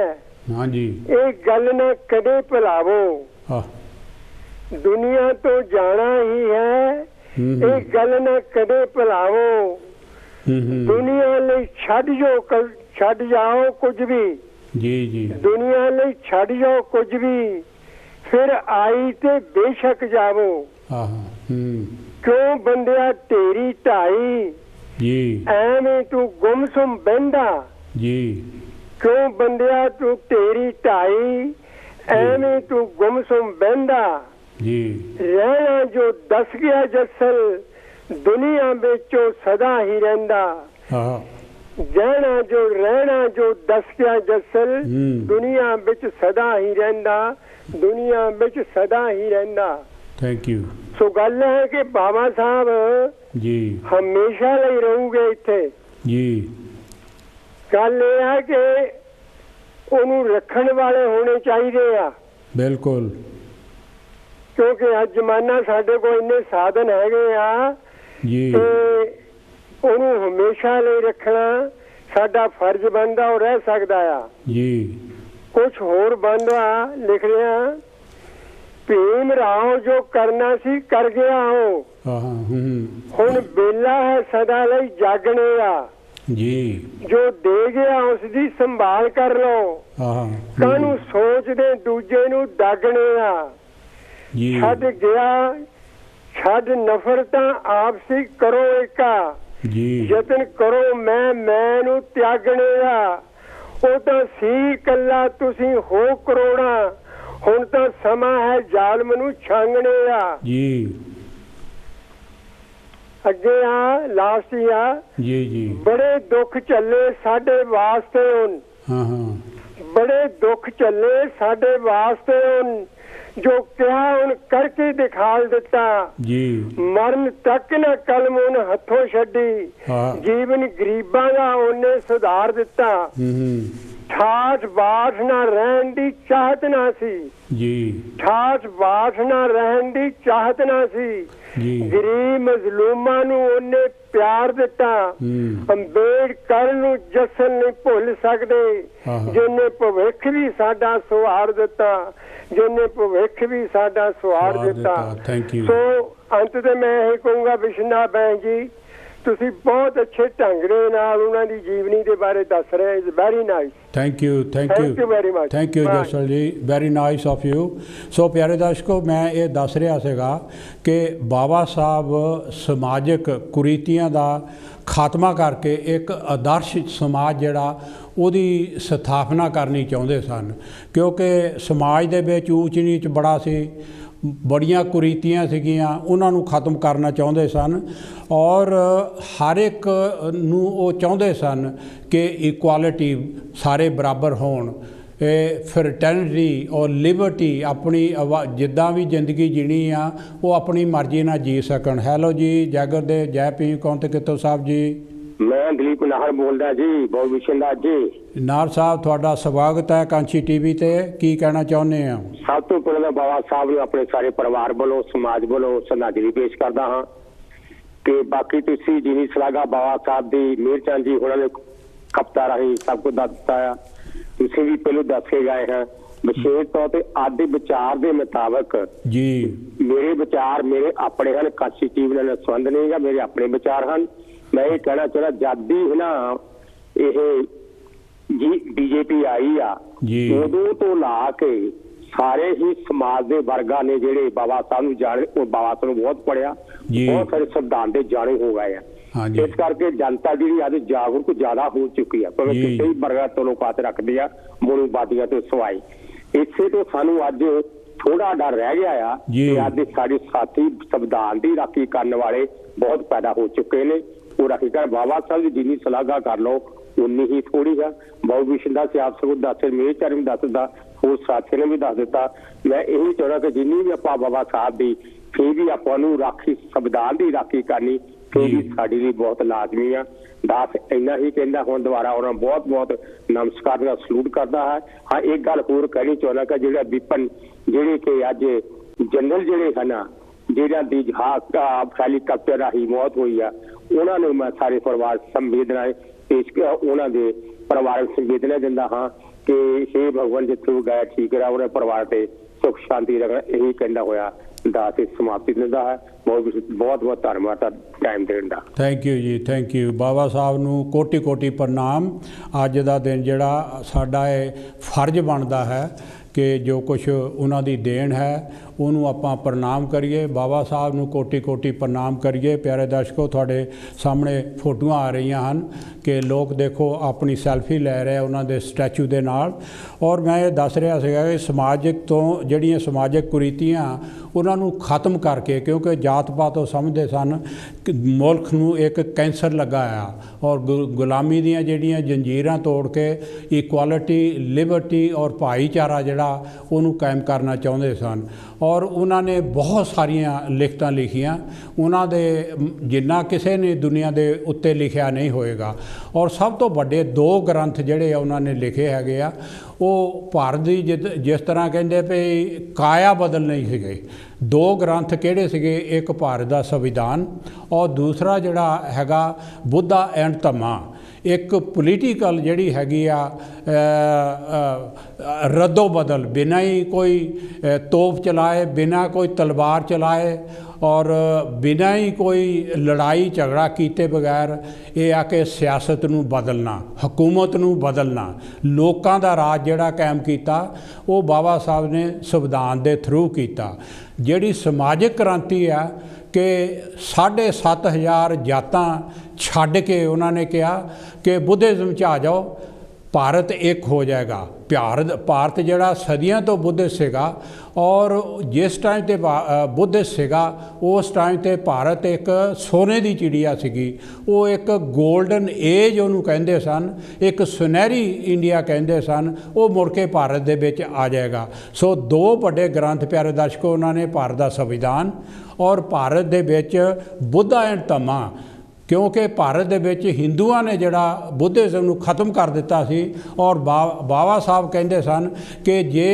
हाँ जी एक गल न कदे भुलावो। हाँ दुनिया तो जाना ही है, एक गल न कदे भुलावो। दुनिया ਲਈ ਛੱਡ ਜਾਓ ਕੁਝ ਵੀ, जी जी दुनिया ਲਈ ਛੱਡ ਜਾਓ ਕੁਝ ਵੀ, ਫਿਰ ਆਈ ਤੇ ਬੇਸ਼ੱਕ ਜਾਵੋ। हाँ ਕਿਉਂ ਬੰਦਿਆ ਤੇਰੀ ਢਾਈ, जी ਐਵੇਂ ਤੂੰ ਗੁੰਮਸੁਮ ਬਹਿੰਦਾ। जी क्यों बंदिया तू तेरी ढाई, एवें तू गुमसुम बहंदा। जी रहना जो दस गया जसल, दुनिया बिचो सदा ही रहंदा। हाँ रहना जो दस गया जसल, दुनिया बिच सदा ही रहंदा, दुनिया बिच सदा ही रहंदा। Thank you. सो गल है कि बाबा साहब जी हमेशा ਲਈ ਰਹੂਗੇ ਇੱਥੇ। जी गल यह है कि ਉਹਨੂੰ ਰੱਖਣ ਵਾਲੇ ਹੋਣੇ ਚਾਹੀਦੇ ਆ। बिल्कुल क्योंकि ਅੱਜ ਜ਼ਮਾਨਾ ਸਾਡੇ ਕੋਲ ਇੰਨੇ ਸਾਧਨ ਹੈਗੇ ਆ जी ਕਿ ਉਹਨੂੰ ਹਮੇਸ਼ਾ ਲਈ ਰੱਖਣਾ ਸਾਡਾ ਫਰਜ਼ ਬਣਦਾ ਉਹ ਰਹਿ ਸਕਦਾ ਆ। जी ਕੁਝ ਹੋਰ ਬਣਦਾ ਲਿਖ ਰਿਹਾ ਭੀਮ ਰਾਓ ਜੋ ਕਰਨਾ ਸੀ ਕਰ ਗਿਆ ਹੋ, ਹੁਣ ਵੇਲਾ ਹੈ ਸਦਾ ਲਈ ਜਾਗਣੇ ਆ ਜੀ, ਜੋ ਦੇ ਗਿਆ ਉਸ ਦੀ ਸੰਭਾਲ ਕਰ ਲਓ, ਕਾਹਨੂੰ ਸੋਚਦੇ ਦੂਜੇ ਨੂੰ ਦਾਗਣੇ ਆ ਜੀ, ਛੱਡ ਗਿਆ ਛੱਡ ਨਫ਼ਰਤਾਂ ਆਪਸੀ ਕਰੋ ਏਕਾ ਜੀ, ਯਤਨ ਕਰੋ ਮੈਂ ਨੂੰ ਤਿਆਗਣੇ ਆ, ਉਹ ਤਾਂ ਸੀ ਕੱਲਾ ਤੁਸੀਂ ਹੋ ਕਰੋੜਾਂ, ਹੁਣ ਤਾਂ ਸਮਾਂ ਹੈ ਜ਼ਾਲਮ ਨੂੰ ਛਾਂਗਣੇ ਆ ਜੀ, ਅੱਗੇ ਆ ਲਾਸਟ ਆ ਜੀ, ਜੀ, ਬੜੇ ਦੁੱਖ ਚੱਲੇ ਸਾਡੇ ਵਾਸਤੇ ਹੁਣ, ਬੜੇ ਦੁੱਖ ਚੱਲੇ ਸਾਡੇ ਵਾਸਤੇ ਹੁਣ, ਜੋ ਕਿਹਾ ਹੁਣ ਕਰਕੇ ਦਿਖਾਲ ਦਿੱਤਾ ਜੀ, ਮਰਨ ਤੱਕ ਨਾ ਕਲਮ ਉਹਨ ਹੱਥੋਂ ਛੱਡੀ, ਜੀਵਨ ਗਰੀਬਾਂ ਦਾ ਉਹਨੇ ਸੁਧਾਰ ਦਿੱਤਾ, ਠਾਠ ਬਾਠ ਨਾ ਰਹਿਣ ਦੀ ਚਾਹਤ ਨਾ ਸੀ ਜੀ, ਠਾਠ ਬਾਠ ਨਾ ਰਹਿਣ ਦੀ ਚਾਹਤ ਨਾ ਸੀ ਜੀ, ਗਰੀਬ ਮਜ਼ਲੂਮਾਂ ਨੂੰ ਉਹਨੇ ਪਿਆਰ ਦਿੱਤਾ, ਅੰਬੇਡਕਰ ਨੂੰ ਜਸਨ ਨਹੀਂ ਭੁੱਲ ਸਕਦੇ, ਜਿਹਨੇ ਭਵਿੱਖ ਵੀ ਸਾਡਾ ਸਵਾਰ ਦਿੱਤਾ, ਜਿਹਨੇ ਭਵਿੱਖ ਵੀ ਸਾਡਾ ਸਵਾਰ ਦਿੱਤਾ। ਸੋ ਅੰਤ ਤੇ ਮੈਂ ਇਹ ਕਹੂੰਗਾ ਵਿਸ਼ਨਾ ਬੈਂ ਜੀ ਤੁਸੀਂ ਬਹੁਤ ਅੱਛੇ ਢੰਗ ਦੇ ਨਾਲ ਉਹਨਾਂ ਦੀ ਜੀਵਨੀ ਦੇ ਬਾਰੇ ਦੱਸ ਰਹੇ, is very nice. Thank you very much. Thank you Jasal ਜੀ, ਵੈਰੀ ਨਾਈਸ ਆਫ ਯੂ। ਸੋ ਪਿਆਰੇ ਦਰਸ਼ਕੋ, ਮੈਂ ਇਹ ਦੱਸ ਰਿਹਾ ਸੀਗਾ ਕਿ ਬਾਬਾ ਸਾਹਿਬ ਸਮਾਜਿਕ ਕੁਰੀਤੀਆਂ ਦਾ ਖਾਤਮਾ ਕਰਕੇ ਇੱਕ ਆਦਰਸ਼ ਸਮਾਜ ਜਿਹੜਾ ਉਹਦੀ ਸਥਾਪਨਾ ਕਰਨੀ ਚਾਹੁੰਦੇ ਸਨ, ਕਿਉਂਕਿ ਸਮਾਜ ਦੇ ਵਿੱਚ ਊਚ ਨੀਚ ਬੜਾ ਸੀ, ਬੜੀਆਂ ਕੁਰੀਤੀਆਂ ਸੀਗੀਆਂ, ਉਹਨਾਂ ਨੂੰ ਖਤਮ ਕਰਨਾ ਚਾਹੁੰਦੇ ਸਨ ਔਰ ਹਰ ਇੱਕ ਨੂੰ ਉਹ ਚਾਹੁੰਦੇ ਸਨ ਕਿ ਇਕੁਆਲਿਟੀ, ਸਾਰੇ ਬਰਾਬਰ ਹੋਣ, ਫਰਟਰਨਿਟੀ ਔਰ ਲਿਬਰਟੀ, ਆਪਣੀ ਜਿੱਦਾਂ ਵੀ ਜ਼ਿੰਦਗੀ ਜੀਣੀ ਆ ਉਹ ਆਪਣੀ ਮਰਜ਼ੀ ਨਾਲ ਜੀ ਸਕਣ। ਹੈਲੋ ਜੀ, ਜੈਗਰ ਦੇ ਜੈ ਭੀਮ, ਕੌਣ ਤੇ ਕਿੱਥੋਂ ਸਾਹਿਬ ਜੀ? ਮੈਂ ਦਲੀਪ ਨਾਹਰ ਬੋਲਦਾ ਜੀ, ਬਹੁਤ ਵਿਸ਼ੇਂਦਾ ਜੀ। ਨਾਹਰ ਸਾਹਿਬ ਤੁਹਾਡਾ ਸਵਾਗਤ ਹੈ ਕਾਂਚੀ ਟੀਵੀ ਤੇ, ਕੀ ਕਹਿਣਾ ਚਾਹੁੰਦੇ ਆ? ਸਭ ਤੋਂ ਪਹਿਲਾਂ ਬਾਬਾ ਸਾਹਿਬ ਨੂੰ ਆਪਣੇ ਸਾਰੇ ਪਰਿਵਾਰ ਵੱਲੋਂ, ਸਮਾਜ ਵੱਲੋਂ ਸ਼ਰਧਾਂਜਲੀ ਪੇਸ਼ ਕਰਦਾ ਹਾਂ ਕਿ ਬਾਕੀ ਤੁਸੀਂ ਜਿਨੀ ਸ਼ਲਾਘਾ ਬਾਬਾ ਸਾਹਿਬ ਦੀ ਮਿਹਰਚੰਦ ਜੀ ਉਹਨਾਂ ਨੇ ਕਪਤਾ ਰਾਹੀਂ ਸਭ ਕੁਝ ਦੱਸ ਦਿੱਤਾ ਆ, ਤੁਸੀਂ ਵੀ ਪਹਿਲਾਂ ਦੱਸ ਕੇ ਗਏ ਹਾਂ। ਵਿਸ਼ੇਸ਼ ਤੌਰ ਤੇ ਆਦੇ ਵਿਚਾਰ ਦੇ ਮੁਤਾਬਕ ਜੀ, ਮੇਰੇ ਵਿਚਾਰ ਮੇਰੇ ਆਪਣੇ ਹਨ, ਕਾਂਚੀ ਟੀਵੀ ਨਾਲ ਸੰਬੰਧ ਨਹੀਂ ਗਾ, ਮੇਰੇ ਆਪਣੇ ਵਿਚਾਰ ਹਨ। ਮੈਂ ਇਹ ਕਹਿਣਾ ਚਾਹੁੰਦਾ ਜਦ ਹੀ ਨਾ ਇਹ ਜੀ ਬੀਜੇਪੀ ਆਈ ਆ, ਉਦੋਂ ਤੋਂ ਲਾ ਕੇ ਸਾਰੇ ਹੀ ਸਮਾਜ ਦੇ ਵਰਗਾਂ ਨੇ ਜਿਹੜੇ ਬਾਬਾ ਸਾਹਿਬ ਨੂੰ ਜਾਣੇ, ਉਹ ਬਾਬਾ ਸਾਹਿਬ ਨੂੰ ਬਹੁਤ ਪੜਿਆ, ਬਹੁਤ ਸਾਰੇ ਸੰਵਿਧਾਨ ਦੇ ਜਾਣੇ ਹੋ ਗਏ ਆ। ਇਸ ਕਰਕੇ ਜਨਤਾ ਜਿਹੜੀ ਅੱਜ ਜਾਗਰੂਕ ਜ਼ਿਆਦਾ ਹੋ ਚੁੱਕੀ ਆ, ਪਰ ਕਿਸੇ ਵੀ ਵਰਗਾਂ ਤੋਂ ਲੋਕਾਤ ਰੱਖਦੇ ਆ, ਮੋਨੂਵਾਦੀਆਂ ਤੋਂ ਸਵਾਈ। ਇਸੇ ਤੋਂ ਸਾਨੂੰ ਅੱਜ ਥੋੜਾ ਡਰ ਰਹਿ ਗਿਆ ਆ ਕਿ ਅੱਜ ਸਾਡੇ ਸਾਥੀ ਸੰਵਿਧਾਨ ਦੀ ਰਾਖੀ ਕਰਨ ਵਾਲੇ ਬਹੁਤ ਪੈਦਾ ਹੋ ਚੁੱਕੇ ਨੇ। ਉਹ ਰਾਖੀ ਕਰ ਬਾਬਾ ਸਾਹਿਬ ਦੀ ਜਿੰਨੀ ਸ਼ਲਾਘਾ ਕਰ ਲਓ ਉਨੀ ਹੀ ਥੋੜੀ ਆ। ਬਹੁਤ ਵਿਸ਼ੇਂਦਾ ਸੀ ਆਪ ਸਭ ਦੱਸ, ਮੇਰੇ ਚਾਰੇ ਵੀ ਦੱਸ ਦਿੱਤਾ, ਹੋਰ ਸਾਥੀ ਨੇ ਵੀ ਦੱਸ ਦਿੱਤਾ। ਮੈਂ ਇਹੀ ਚਾਹੁੰਦਾ ਕਿ ਜਿੰਨੀ ਵੀ ਆਪਾਂ ਬਾਬਾ ਸਾਹਿਬ ਦੀ ਫਿਰ ਵੀ ਆਪਾਂ ਨੂੰ ਰਾਖੀ, ਸੰਵਿਧਾਨ ਦੀ ਰਾਖੀ ਕਰਨੀ ਫਿਰ ਵੀ ਸਾਡੇ ਲਈ ਬਹੁਤ ਲਾਜ਼ਮੀ ਆ। ਦਾਸ ਇੰਨਾ ਹੀ ਕਹਿੰਦਾ, ਹੁਣ ਦੁਬਾਰਾ ਉਹਨਾਂ ਬਹੁਤ ਬਹੁਤ ਨਮਸਕਾਰ ਦਾ ਸਲੂਟ ਕਰਦਾ ਹੈ। ਹਾਂ, ਇੱਕ ਗੱਲ ਹੋਰ ਕਹਿਣੀ ਚਾਹੁੰਦਾ ਕਿ ਜਿਹੜਾ ਵਿਪਨ ਜਿਹੜੇ ਕਿ ਅੱਜ ਜਨਰਲ ਜਿਹੜੇ ਹਨ, ਜਿਹੜਿਆਂ ਦੀ ਜਹਾਜ਼ ਹੈਲੀਕਾਪਟਰ ਰਾਹੀਂ ਮੌਤ ਹੋਈ ਆ, ਉਹਨਾਂ ਨੂੰ ਮੈਂ ਸਾਰੇ ਪਰਿਵਾਰ ਸੰਵੇਦਨਾ ਪੇਸ਼, ਉਹਨਾਂ ਦੇ ਪਰਿਵਾਰਕ ਸੰਵੇਦਨਾ ਦਿੰਦਾ ਹਾਂ ਕਿ ਹੇ ਭਗਵਾਨ ਜਿੱਥੇ ਗਏ ਠੀਕ ਰਿਹਾ, ਉਹਨੇ ਪਰਿਵਾਰ ਤੇ ਸੁੱਖ ਸ਼ਾਂਤੀ ਰੱਖਣਾ, ਇਹੀ ਕਹਿੰਦਾ ਹੋਇਆ ਦਾਸ ਸਮਾਪਤੀ ਦਿੰਦਾ ਹੈ। ਬਹੁਤ ਬਹੁਤ ਧੰਨਵਾਦ ਟਾਈਮ ਦੇਣ ਦਾ। ਥੈਂਕ ਯੂ ਜੀ, ਥੈਂਕ ਯੂ। ਬਾਬਾ ਸਾਹਿਬ ਨੂੰ ਕੋਟੀ ਕੋਟੀ ਪ੍ਰਣਾਮ। ਅੱਜ ਦਾ ਦਿਨ ਜਿਹੜਾ ਸਾਡਾ ਇਹ ਫਰਜ਼ ਬਣਦਾ ਹੈ ਕਿ ਜੋ ਕੁਛ ਉਹਨਾਂ ਦੀ ਦੇਣ ਹੈ ਉਹਨੂੰ ਆਪਾਂ ਪ੍ਰਣਾਮ ਕਰੀਏ, ਬਾਬਾ ਸਾਹਿਬ ਨੂੰ ਕੋਟੀ ਕੋਟੀ ਪ੍ਰਣਾਮ ਕਰੀਏ। ਪਿਆਰੇ ਦਰਸ਼ਕੋ, ਤੁਹਾਡੇ ਸਾਹਮਣੇ ਫੋਟੋਆਂ ਆ ਰਹੀਆਂ ਹਨ ਕਿ ਲੋਕ ਦੇਖੋ ਆਪਣੀ ਸੈਲਫੀ ਲੈ ਰਹੇ ਉਹਨਾਂ ਦੇ ਸਟੈਚੂ ਦੇ ਨਾਲ। ਔਰ ਮੈਂ ਇਹ ਦੱਸ ਰਿਹਾ ਸੀਗਾ ਕਿ ਸਮਾਜਿਕ ਤੋਂ ਜਿਹੜੀਆਂ ਸਮਾਜਿਕ ਕੁਰੀਤੀਆਂ ਉਹਨਾਂ ਨੂੰ ਖਤਮ ਕਰਕੇ, ਕਿਉਂਕਿ ਜਾਤ ਪਾਤ ਉਹ ਸਮਝਦੇ ਸਨ ਕਿ ਮੁਲਕ ਨੂੰ ਇੱਕ ਕੈਂਸਰ ਲੱਗਾ ਆ, ਔਰ ਗੁਲਾਮੀ ਦੀਆਂ ਜਿਹੜੀਆਂ ਜੰਜੀਰਾਂ ਤੋੜ ਕੇ ਇਕੁਆਲਿਟੀ, ਲਿਬਰਟੀ ਔਰ ਭਾਈਚਾਰਾ ਜਿਹੜਾ ਉਹਨੂੰ ਕਾਇਮ ਕਰਨਾ ਚਾਹੁੰਦੇ ਸਨ। ਔਰ ਉਹਨਾਂ ਨੇ ਬਹੁਤ ਸਾਰੀਆਂ ਲਿਖਤਾਂ ਲਿਖੀਆਂ, ਉਹਨਾਂ ਦੇ ਜਿੰਨਾ ਕਿਸੇ ਨੇ ਦੁਨੀਆ ਦੇ ਉੱਤੇ ਲਿਖਿਆ ਨਹੀਂ ਹੋਏਗਾ। ਔਰ ਸਭ ਤੋਂ ਵੱਡੇ 2 ਗ੍ਰੰਥ ਜਿਹੜੇ ਆ ਉਹਨਾਂ ਨੇ ਲਿਖੇ ਹੈਗੇ ਆ, ਉਹ ਭਾਰਤ ਦੀ ਜਿਸ ਤਰ੍ਹਾਂ ਕਹਿੰਦੇ ਵੀ ਕਾਇਆ ਬਦਲ ਨਹੀਂ ਸੀਗੇ। 2 ਗ੍ਰੰਥ ਕਿਹੜੇ ਸੀਗੇ? ਇੱਕ ਭਾਰਤ ਦਾ ਸੰਵਿਧਾਨ ਔਰ ਦੂਸਰਾ ਜਿਹੜਾ ਹੈਗਾ ਬੁੱਧਾ ਐਂਡ ਧੰਮਾ। एक पोलीटिकल जिहड़ी हैगी आ रद्दो बदल, बिना ही कोई तोप चलाए, बिना कोई तलवार चलाए और बिना ही कोई लड़ाई झगड़ा किए बगैर ये आके सियासत नूं बदलना, हुकूमत नूं बदलना, लोकां दा राज जिहड़ा कायम कीता वो बाबा साहब ने संविधान दे थ्रू कीता। जिहड़ी समाजिक क्रांति आ कि 7,500 जातां छड्ड के उन्होंने कहा कि बुद्धिज़्म च आ जाओ, भारत एक हो जाएगा। भारत जिहड़ा सदियों तो बुद्धिस्ट सीगा और जिस टाइम ते बुद्धिस्ट सीगा उस टाइम ते भारत एक सोने की चिड़िया सीगी, वो एक गोल्डन एज उन्होंने कहते सन, एक सुनहरी इंडिया कहते सन, वो मुड़ के भारत दे विच आ जाएगा। सो दो बड़े ग्रंथ प्यारे दर्शकों, उन्होंने भारत का संविधान और भारत दे विच बुद्धा एंड धम्मा, क्योंकि भारत दे विच हिंदुआं ने जिहड़ा बुद्धिज़्म नूं खत्म कर दिता सी और बाबा साहब कहते सन कि जे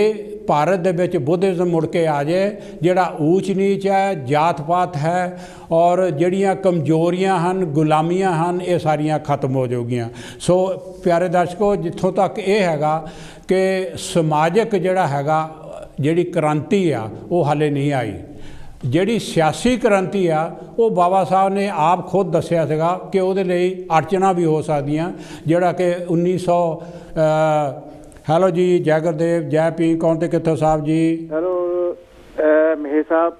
भारत दे विच बुद्धिज़्म मुड़ के आ जाए, जिहड़ा ऊच नीच है, जात पात है और जिहड़ियां कमजोरियां हन, गुलामियां हन, ये सारियां खत्म हो जाऊगियां। सो प्यारे दर्शकों, जिथों तक ये हैगा कि समाजिक जिहड़ा हैगा जिहड़ी क्रांति आ वो हाले नहीं आई। जिहड़ी सियासी क्रांति आ वो बाबा साहब ने आप खुद दस्सिया सीगा कि उहदे लई अड़चना भी हो सकदियां, जिहड़ा कि 1900 हेलो जी, जय गुरदेव, जय पी, कौन ते कित्थों साहब जी? हेलो महेश साहब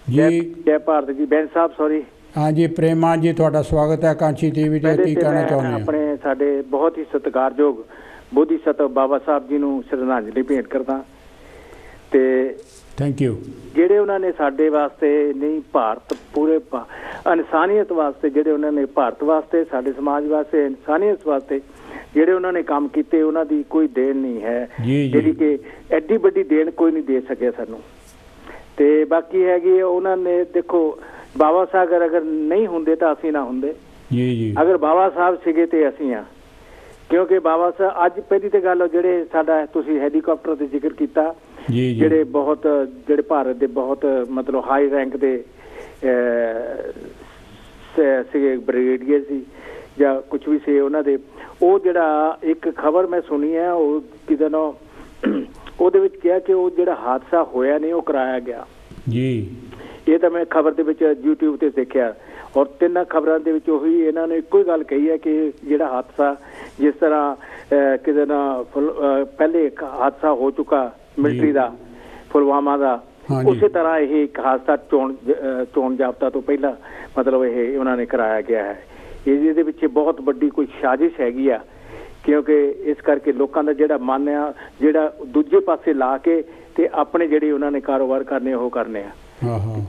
जी, जय भारत जी, बैन साहब सॉरी। हाँ जी, प्रेमा जी तुहाडा स्वागत है कांची टीवी ते। की कहना चाहुंदे हो? अपने साडे बहुत ही सत्कारयोग बोधिसत्व बाबा साहब जी नूं श्रद्धांजलि भेंट करदा ते थैंक यू। ਜਿਹੜੇ ਉਹਨਾਂ ਨੇ ਸਾਡੇ ਵਾਸਤੇ ਨਹੀਂ, ਭਾਰਤ ਪੂਰੇ ਇਨਸਾਨੀਅਤ ਵਾਸਤੇ ਜਿਹੜੇ ਉਹਨਾਂ ਨੇ, ਭਾਰਤ ਵਾਸਤੇ, ਸਾਡੇ ਸਮਾਜ ਵਾਸਤੇ, ਇਨਸਾਨੀਅਤ ਵਾਸਤੇ ਜਿਹੜੇ ਉਹਨਾਂ ਨੇ ਕੰਮ ਕੀਤੇ, ਉਹਨਾਂ ਦੀ ਕੋਈ ਦੇਣ ਨਹੀਂ ਹੈ ਜਿਹੜੀ ਕਿ ਐਡੀ ਵੱਡੀ ਦੇਣ ਕੋਈ ਨਹੀਂ ਦੇ ਸਕਿਆ ਸਾਨੂੰ। ਤੇ ਬਾਕੀ ਹੈਗੀ ਉਹਨਾਂ ਨੇ, ਦੇਖੋ ਬਾਬਾ ਸਾਹਿਬ ਅਗਰ ਨਹੀਂ ਹੁੰਦੇ ਤਾਂ ਅਸੀਂ ਨਾ ਹੁੰਦੇ, ਅਗਰ ਬਾਬਾ ਸਾਹਿਬ ਸੀਗੇ ਤੇ ਅਸੀਂ ਆ। ਕਿਉਂਕਿ ਬਾਬਾ ਸਾਹਿਬ ਅੱਜ ਪਹਿਲੀ ਤੇ ਗੱਲ ਜਿਹੜੇ ਸਾਡਾ ਤੁਸੀਂ ਹੈਲੀਕਾਪਟਰ ਤੇ ਜ਼ਿਕਰ ਕੀਤਾ, ਜਿਹੜੇ ਬਹੁਤ ਜਿਹੜੇ ਭਾਰਤ ਦੇ ਬਹੁਤ ਮਤਲਬ ਹਾਈ ਰੈਂਕ ਦੇ ਸੀਗੇ, ਬ੍ਰਿਗੇਡੀਅਰ ਸੀ ਜਾਂ ਕੁਛ ਵੀ ਸੀ ਉਹਨਾਂ ਦੇ, ਉਹ ਜਿਹੜਾ ਇੱਕ ਖਬਰ ਮੈਂ ਸੁਣੀ ਹੈ ਉਹ ਕਿਤੇ ਨਾ ਉਹਦੇ ਵਿੱਚ ਕਿਹਾ ਕਿ ਉਹ ਜਿਹੜਾ ਹਾਦਸਾ ਹੋਇਆ ਨਹੀਂ ਉਹ ਕਰਾਇਆ ਗਿਆ ਜੀ। ਇਹ ਤਾਂ ਮੈਂ ਖਬਰ ਦੇ ਵਿੱਚ YouTube ਤੇ ਦੇਖਿਆ ਔਰ ਤਿੰਨਾਂ ਖਬਰਾਂ ਦੇ ਵਿੱਚ ਉਹੀ ਇਹਨਾਂ ਨੇ ਇੱਕੋ ਹੀ ਗੱਲ ਕਹੀ ਹੈ ਕਿ ਜਿਹੜਾ ਹਾਦਸਾ ਜਿਸ ਤਰ੍ਹਾਂ ਕਿਤੇ ਨਾ ਪਹਿਲੇ ਇੱਕ ਹਾਦਸਾ ਹੋ ਚੁੱਕਾ ਮਿਲਟਰੀ ਦਾ ਪੁਲਵਾਮਾ ਦਾ, ਉਸੇ ਤਰ੍ਹਾਂ ਇਹ ਇੱਕ ਹਾਦਸਾ ਚੋਣ ਜਾਬਤਾ ਤੋਂ ਪਹਿਲਾਂ ਮਤਲਬ ਇਹ ਉਹਨਾਂ ਨੇ ਕਰਾਇਆ ਗਿਆ ਹੈ। ਇਹਦੇ ਵਿੱਚ ਬਹੁਤ ਵੱਡੀ ਕੋਈ ਸਾਜ਼ਿਸ਼ ਹੈਗੀ ਆ, ਕਿਉਂਕਿ ਇਸ ਕਰਕੇ ਲੋਕਾਂ ਦਾ ਜਿਹੜਾ ਮਨ ਆ ਜਿਹੜਾ ਦੂਜੇ ਪਾਸੇ ਲਾ ਕੇ ਤੇ ਆਪਣੇ ਜਿਹੜੇ ਉਹਨਾਂ ਨੇ ਕਾਰੋਬਾਰ ਕਰਨੇ ਉਹ ਕਰਨੇ ਆ।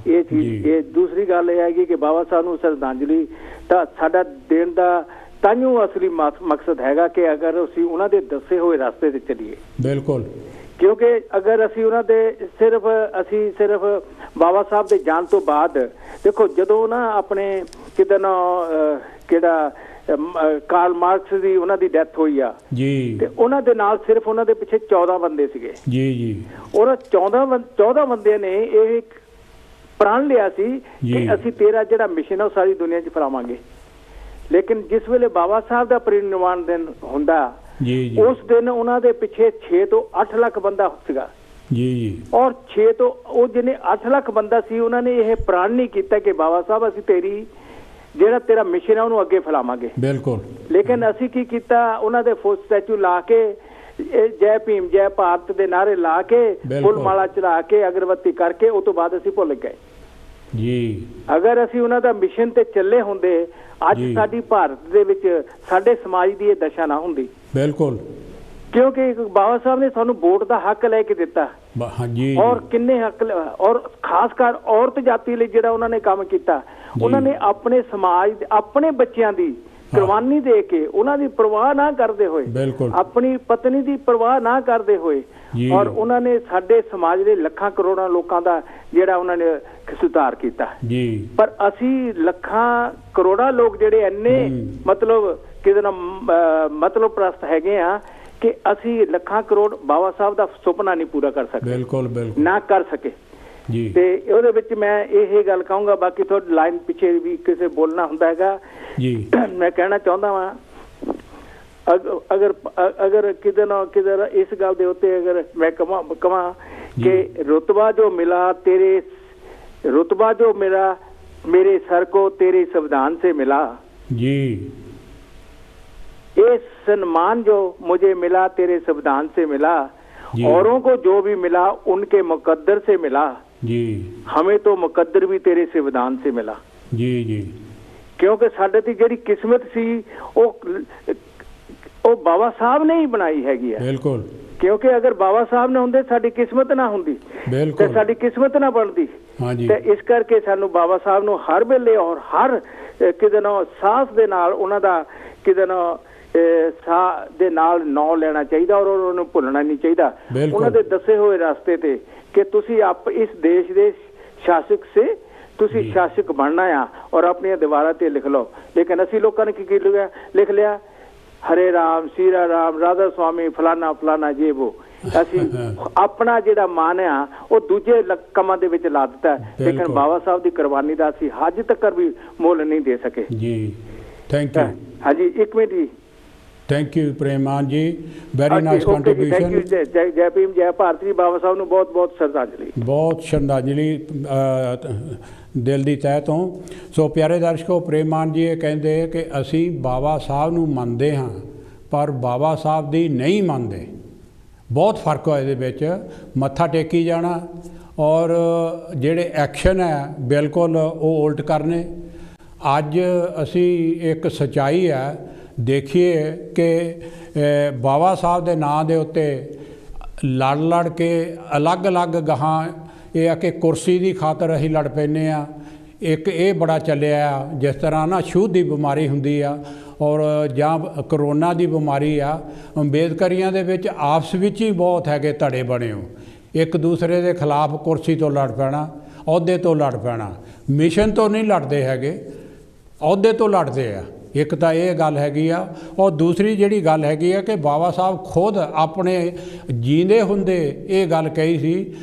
ਇਹ ਚੀਜ਼, ਇਹ ਦੂਸਰੀ ਗੱਲ ਇਹ ਹੈਗੀ ਕਿ ਬਾਬਾ ਸਾਹਿਬ ਨੂੰ ਸ਼ਰਧਾਂਜਲੀ ਤਾਂ ਸਾਡਾ ਦੇਣ ਦਾ ਤਾਂਹੀਓ ਅਸਲੀ ਮਕਸਦ ਹੈਗਾ ਕਿ ਅਗਰ ਅਸੀਂ ਉਹਨਾਂ ਦੇ ਦੱਸੇ ਹੋਏ ਰਸਤੇ ਤੇ ਚੱਲੀਏ। ਬਿਲਕੁਲ, ਕਿਉਂਕਿ ਅਗਰ ਅਸੀਂ ਉਹਨਾਂ ਦੇ ਸਿਰਫ ਬਾਬਾ ਸਾਹਿਬ ਦੇ ਜਾਣ ਤੋਂ ਬਾਅਦ, ਦੇਖੋ ਜਦੋਂ ਨਾ ਆਪਣੇ ਕਿਤੇ ਨਾ ਕਿਹੜਾ ਕਾਰਲ ਮਾਰਕਸ ਦੀ ਉਹਨਾਂ ਦੀ ਡੈਥ ਹੋਈ ਆ ਜੀ, ਤੇ ਉਹਨਾਂ ਦੇ ਨਾਲ ਸਿਰਫ ਉਹਨਾਂ ਦੇ ਪਿੱਛੇ 14 ਬੰਦੇ ਸੀਗੇ ਜੀ। ਉਹਨਾਂ 14 ਬੰਦਿਆਂ ਨੇ ਇਹ ਪ੍ਰਾਣ ਲਿਆ ਸੀ ਕਿ ਅਸੀਂ ਤੇਰਾ ਜਿਹੜਾ ਮਿਸ਼ਨ ਹੈ ਉਹ ਸਾਰੀ ਦੁਨੀਆ 'ਚ ਫੈਲਾਵਾਂਗੇ। ਲੇਕਿਨ ਜਿਸ ਵੇਲੇ ਬਾਬਾ ਸਾਹਿਬ ਦਾ ਪਰਿਨਿਰਵਾਣ ਦਿਨ ਹੁੰਦਾ ਉਸ ਦਿਨ ਉਹਨਾਂ ਦੇ ਪਿੱਛੇ 6 ਤੋਂ 8 ਲੱਖ ਬੰਦਾ ਸੀਗਾ ਜੀ। ਔਰ 6 ਤੋਂ ਉਹ ਜਿਹਨੇ 8 ਲੱਖ ਬੰਦਾ ਸੀ ਉਹਨਾਂ ਨੇ ਇਹ ਪ੍ਰਾਣ ਨਹੀਂ ਕੀਤਾ ਕਿ ਬਾਬਾ ਸਾਹਿਬ ਅਸੀਂ ਜਿਹੜਾ ਤੇਰਾ ਮਿਸ਼ਨ ਹੈ ਉਹਨੂੰ ਅੱਗੇ ਫੈਲਾਵਾਂਗੇ। ਬਿਲਕੁਲ, ਲੇਕਿਨ ਅਸੀਂ ਕੀ ਕੀਤਾ, ਉਹਨਾਂ ਦੇ ਸਟੈਚੂ ਲਾ ਕੇ ਜੈ ਭੀਮ ਜੈ ਭਾਰਤ ਦੇ ਨਾਰੇ ਲਾ ਕੇ ਫੁੱਲ ਮਾਲਾ ਚੜਾ ਕੇ ਅਗਰਬੱਤੀ ਕਰਕੇ ਉਹ ਤੋਂ ਬਾਅਦ ਅਸੀਂ ਭੁੱਲ ਗਏ ਜੀ। ਅਗਰ ਅਸੀਂ ਉਹਨਾਂ ਦਾ ਮਿਸ਼ਨ ਤੇ ਚੱਲੇ ਹੁੰਦੇ ਅੱਜ ਸਾਡੀ ਭਾਰਤ ਦੇ ਵਿੱਚ ਸਾਡੇ ਸਮਾਜ ਦੀ ਇਹ ਦਸ਼ਾ ਨਾ ਹੁੰਦੀ। ਬਿਲਕੁਲ, ਕਿਉਂਕਿ ਬਾਬਾ ਸਾਹਿਬ ਨੇ ਸਾਨੂੰ ਵੋਟ ਦਾ ਹੱਕ ਲੈ ਕੇ ਦਿੱਤਾ ਔਰ ਕਿੰਨੇ ਹੱਕ, ਔਰ ਖਾਸ ਕਰ ਔਰਤ ਜਾਤੀ ਲਈ ਜਿਹੜਾ ਉਹਨਾਂ ਨੇ ਕੰਮ ਕੀਤਾ, ਉਹਨਾਂ ਨੇ ਆਪਣੇ ਸਮਾਜ, ਆਪਣੇ ਬੱਚਿਆਂ ਦੀ ਕੁਰਬਾਨੀ ਦੇ ਕੇ ਉਹਨਾਂ ਦੀ ਪਰਵਾਹ ਨਾ ਕਰਦੇ ਹੋਏ, ਆਪਣੀ ਪਤਨੀ ਦੀ ਪਰਵਾਹ ਨਾ ਕਰਦੇ ਹੋਏ, ਔਰ ਉਹਨਾਂ ਨੇ ਸਾਡੇ ਸਮਾਜ ਦੇ ਲੱਖਾਂ ਕਰੋੜਾਂ ਲੋਕਾਂ ਦਾ ਜਿਹੜਾ ਉਹਨਾਂ ਨੇ ਸੁਧਾਰ ਕੀਤਾ। ਪਰ ਅਸੀਂ ਲੱਖਾਂ ਕਰੋੜਾਂ ਲੋਕ ਜਿਹੜੇ ਇੰਨੇ ਮਤਲਬ ਕਿਤੇ ਨਾ ਮਤਲਬ ਪ੍ਰਸਤ ਹੈਗੇ ਆ ਕਿ ਅਸੀਂ ਲੱਖਾਂ ਕਰੋੜ ਬਾਬਾ ਸਾਹਿਬ ਦਾ ਸੁਪਨਾ ਨਹੀਂ ਪੂਰਾ ਕਰ ਸਕਦੇ। ਬਿਲਕੁਲ ਨਾ ਕਰ ਸਕੇ ਜੀ। ਤੇ ਉਹਦੇ ਵਿੱਚ ਮੈਂ ਇਹ ਗੱਲ ਕਹੂੰਗਾ, ਬਾਕੀ ਤੁਹਾਡੀ ਲਾਈਨ ਪਿੱਛੇ ਵੀ ਕਿਸੇ ਬੋਲਣਾ ਹੁੰਦਾ ਹੈਗਾ ਜੀ। ਮੈਂ ਕਹਿਣਾ ਚਾਹੁੰਦਾ ਵਾਂ ਅਗਰ ਅਗਰ ਕਿਤੇ ਨਾ ਕਿਤੇ ਇਸ ਗੱਲ ਦੇ ਉੱਤੇ ਅਗਰ ਮੈਂ ਕਹਾਂ ਕਿ ਰੁਤਬਾ ਜੋ ਮਿਲਾ मेरे सर को तेरे संविधान से मिला जी, ये सम्मान जो मुझे मिला तेरे संविधान से मिला, औरों को जो भी मिला उनके मुकद्दर से मिला जी, हमें तो मुकद्दर भी तेरे संविधान से मिला जी जी, क्योंकि साडे दी जेहड़ी किस्मत सी ਉਹ ਬਾਬਾ ਸਾਹਿਬ ਨੇ ਹੀ ਬਣਾਈ ਹੈਗੀ ਹੈ। ਬਿਲਕੁਲ, ਕਿਉਂਕਿ ਅਗਰ ਬਾਬਾ ਸਾਹਿਬ ਨੇ ਹੁੰਦੇ ਸਾਡੀ ਕਿਸਮਤ ਨਾ ਹੁੰਦੀ ਤੇ ਸਾਡੀ ਕਿਸਮਤ ਨਾ ਬਣਦੀ। ਤੇ ਇਸ ਕਰਕੇ ਸਾਨੂੰ ਬਾਬਾ ਸਾਹਿਬ ਨੂੰ ਹਰ ਵੇਲੇ ਔਰ ਹਰ ਕਿਤੇ ਨਾ ਸਾਹਸ ਦੇ ਨਾਲ ਉਹਨਾਂ ਦਾ ਕਿਤੇ ਨਾ ਸਾਹ ਦੇ ਨਾਲ ਨਾਂ ਲੈਣਾ ਚਾਹੀਦਾ ਔਰ ਉਹਨਾਂ ਨੂੰ ਭੁੱਲਣਾ ਨਹੀਂ ਚਾਹੀਦਾ। ਉਹਨਾਂ ਦੇ ਦੱਸੇ ਹੋਏ ਰਸਤੇ ਤੇ ਕਿ ਤੁਸੀਂ ਇਸ ਦੇਸ਼ ਦੇ ਸ਼ਾਸਕ ਸੇ ਤੁਸੀਂ ਸ਼ਾਸਕ ਬਣਨਾ ਆ ਔਰ ਆਪਣੀਆਂ ਦੀਵਾਰਾਂ ਤੇ ਲਿਖ ਲਓ। ਲੇਕਿਨ ਅਸੀਂ ਲੋਕਾਂ ਨੇ ਕੀ ਲਿਖ ਲਿਆ, हरे राम सीरा राम राधा स्वामी फलाना फलाना जे वो ਅਸੀਂ ਆਪਣਾ ਜਿਹੜਾ ਮਾਨ ਆ ਉਹ ਦੂਜੇ ਕੰਮਾਂ ਦੇ ਵਿੱਚ ਲਾ ਦਿੱਤਾ। ਲੇਕਿਨ ਬਾਬਾ ਸਾਹਿਬ ਦੀ ਕੁਰਬਾਨੀ ਦਾ ਅਸੀਂ ਅੱਜ ਤੱਕ ਵੀ ਮੁੱਲ ਨਹੀਂ ਦੇ ਸਕੇ ਜੀ। Thank you. ਹਾਂਜੀ ਇੱਕ ਮਿੰਟ ਜੀ। ਥੈਂਕ ਯੂ ਪ੍ਰੇਮਾਨ ਜੀ, very nice contribution. Thank you. ਜੈ ਭੀਮ ਜੈ ਭਾਰਤ ਜੀ। ਬਾਬਾ ਸਾਹਿਬ ਨੂੰ ਬਹੁਤ ਬਹੁਤ ਸ਼ਰਧਾਂਜਲੀ, ਬਹੁਤ ਸ਼ਰਧਾਂਜਲੀ ਦਿਲ ਦੀ ਤਹਿ ਤੋਂ। ਸੋ ਪਿਆਰੇ ਦਰਸ਼ਕੋ, ਪ੍ਰੇਮਾਨ ਜੀ ਇਹ ਕਹਿੰਦੇ ਕਿ ਅਸੀਂ ਬਾਬਾ ਸਾਹਿਬ ਨੂੰ ਮੰਨਦੇ ਹਾਂ ਪਰ ਬਾਬਾ ਸਾਹਿਬ ਦੀ ਨਹੀਂ ਮੰਨਦੇ। ਬਹੁਤ ਫਰਕ ਹੈ ਇਹਦੇ ਵਿੱਚ। ਮੱਥਾ ਟੇਕੀ ਜਾਣਾ ਔਰ ਜਿਹੜੇ ਐਕਸ਼ਨ ਹੈ ਬਿਲਕੁਲ ਉਹ ਉਲਟ ਕਰਨੇ। ਅੱਜ ਅਸੀਂ ਇੱਕ ਸੱਚਾਈ ਹੈ ਦੇਖੀਏ ਕਿ ਬਾਬਾ ਸਾਹਿਬ ਦੇ ਨਾਂ ਦੇ ਉੱਤੇ ਲੜ ਕੇ ਅਲੱਗ ਗਾਹਾਂ ਇਹ ਆ ਕਿ ਕੁਰਸੀ ਦੀ ਖਾਤਰ ਅਸੀਂ ਲੜ ਪੈਂਦੇ ਹਾਂ। ਇੱਕ ਇਹ ਬੜਾ ਚੱਲਿਆ ਜਿਸ ਤਰ੍ਹਾਂ ਨਾ ਛੂਤ ਦੀ ਬਿਮਾਰੀ ਹੁੰਦੀ ਆ ਔਰ ਜਾਂ ਕਰੋਨਾ ਦੀ ਬਿਮਾਰੀ ਆ। ਅੰਬੇਦਕਰੀਆਂ ਦੇ ਵਿੱਚ ਆਪਸ ਵਿੱਚ ਹੀ ਬਹੁਤ ਹੈਗੇ ਧੜੇ ਬਣੇ ਹੋ, ਇੱਕ ਦੂਸਰੇ ਦੇ ਖਿਲਾਫ ਕੁਰਸੀ ਤੋਂ ਲੜ ਪੈਣਾ, ਅਹੁਦੇ ਤੋਂ ਲੜ ਪੈਣਾ। ਮਿਸ਼ਨ ਤੋਂ ਨਹੀਂ ਲੜਦੇ ਹੈਗੇ, ਅਹੁਦੇ ਤੋਂ ਲੜਦੇ ਆ। ਇੱਕ ਤਾਂ ਇਹ ਗੱਲ ਹੈਗੀ ਆ। ਔਰ ਦੂਸਰੀ ਜਿਹੜੀ ਗੱਲ ਹੈਗੀ ਆ ਕਿ ਬਾਬਾ ਸਾਹਿਬ ਖੁਦ ਆਪਣੇ ਜੀਂਦੇ ਹੁੰਦੇ ਇਹ ਗੱਲ ਕਹੀ ਸੀ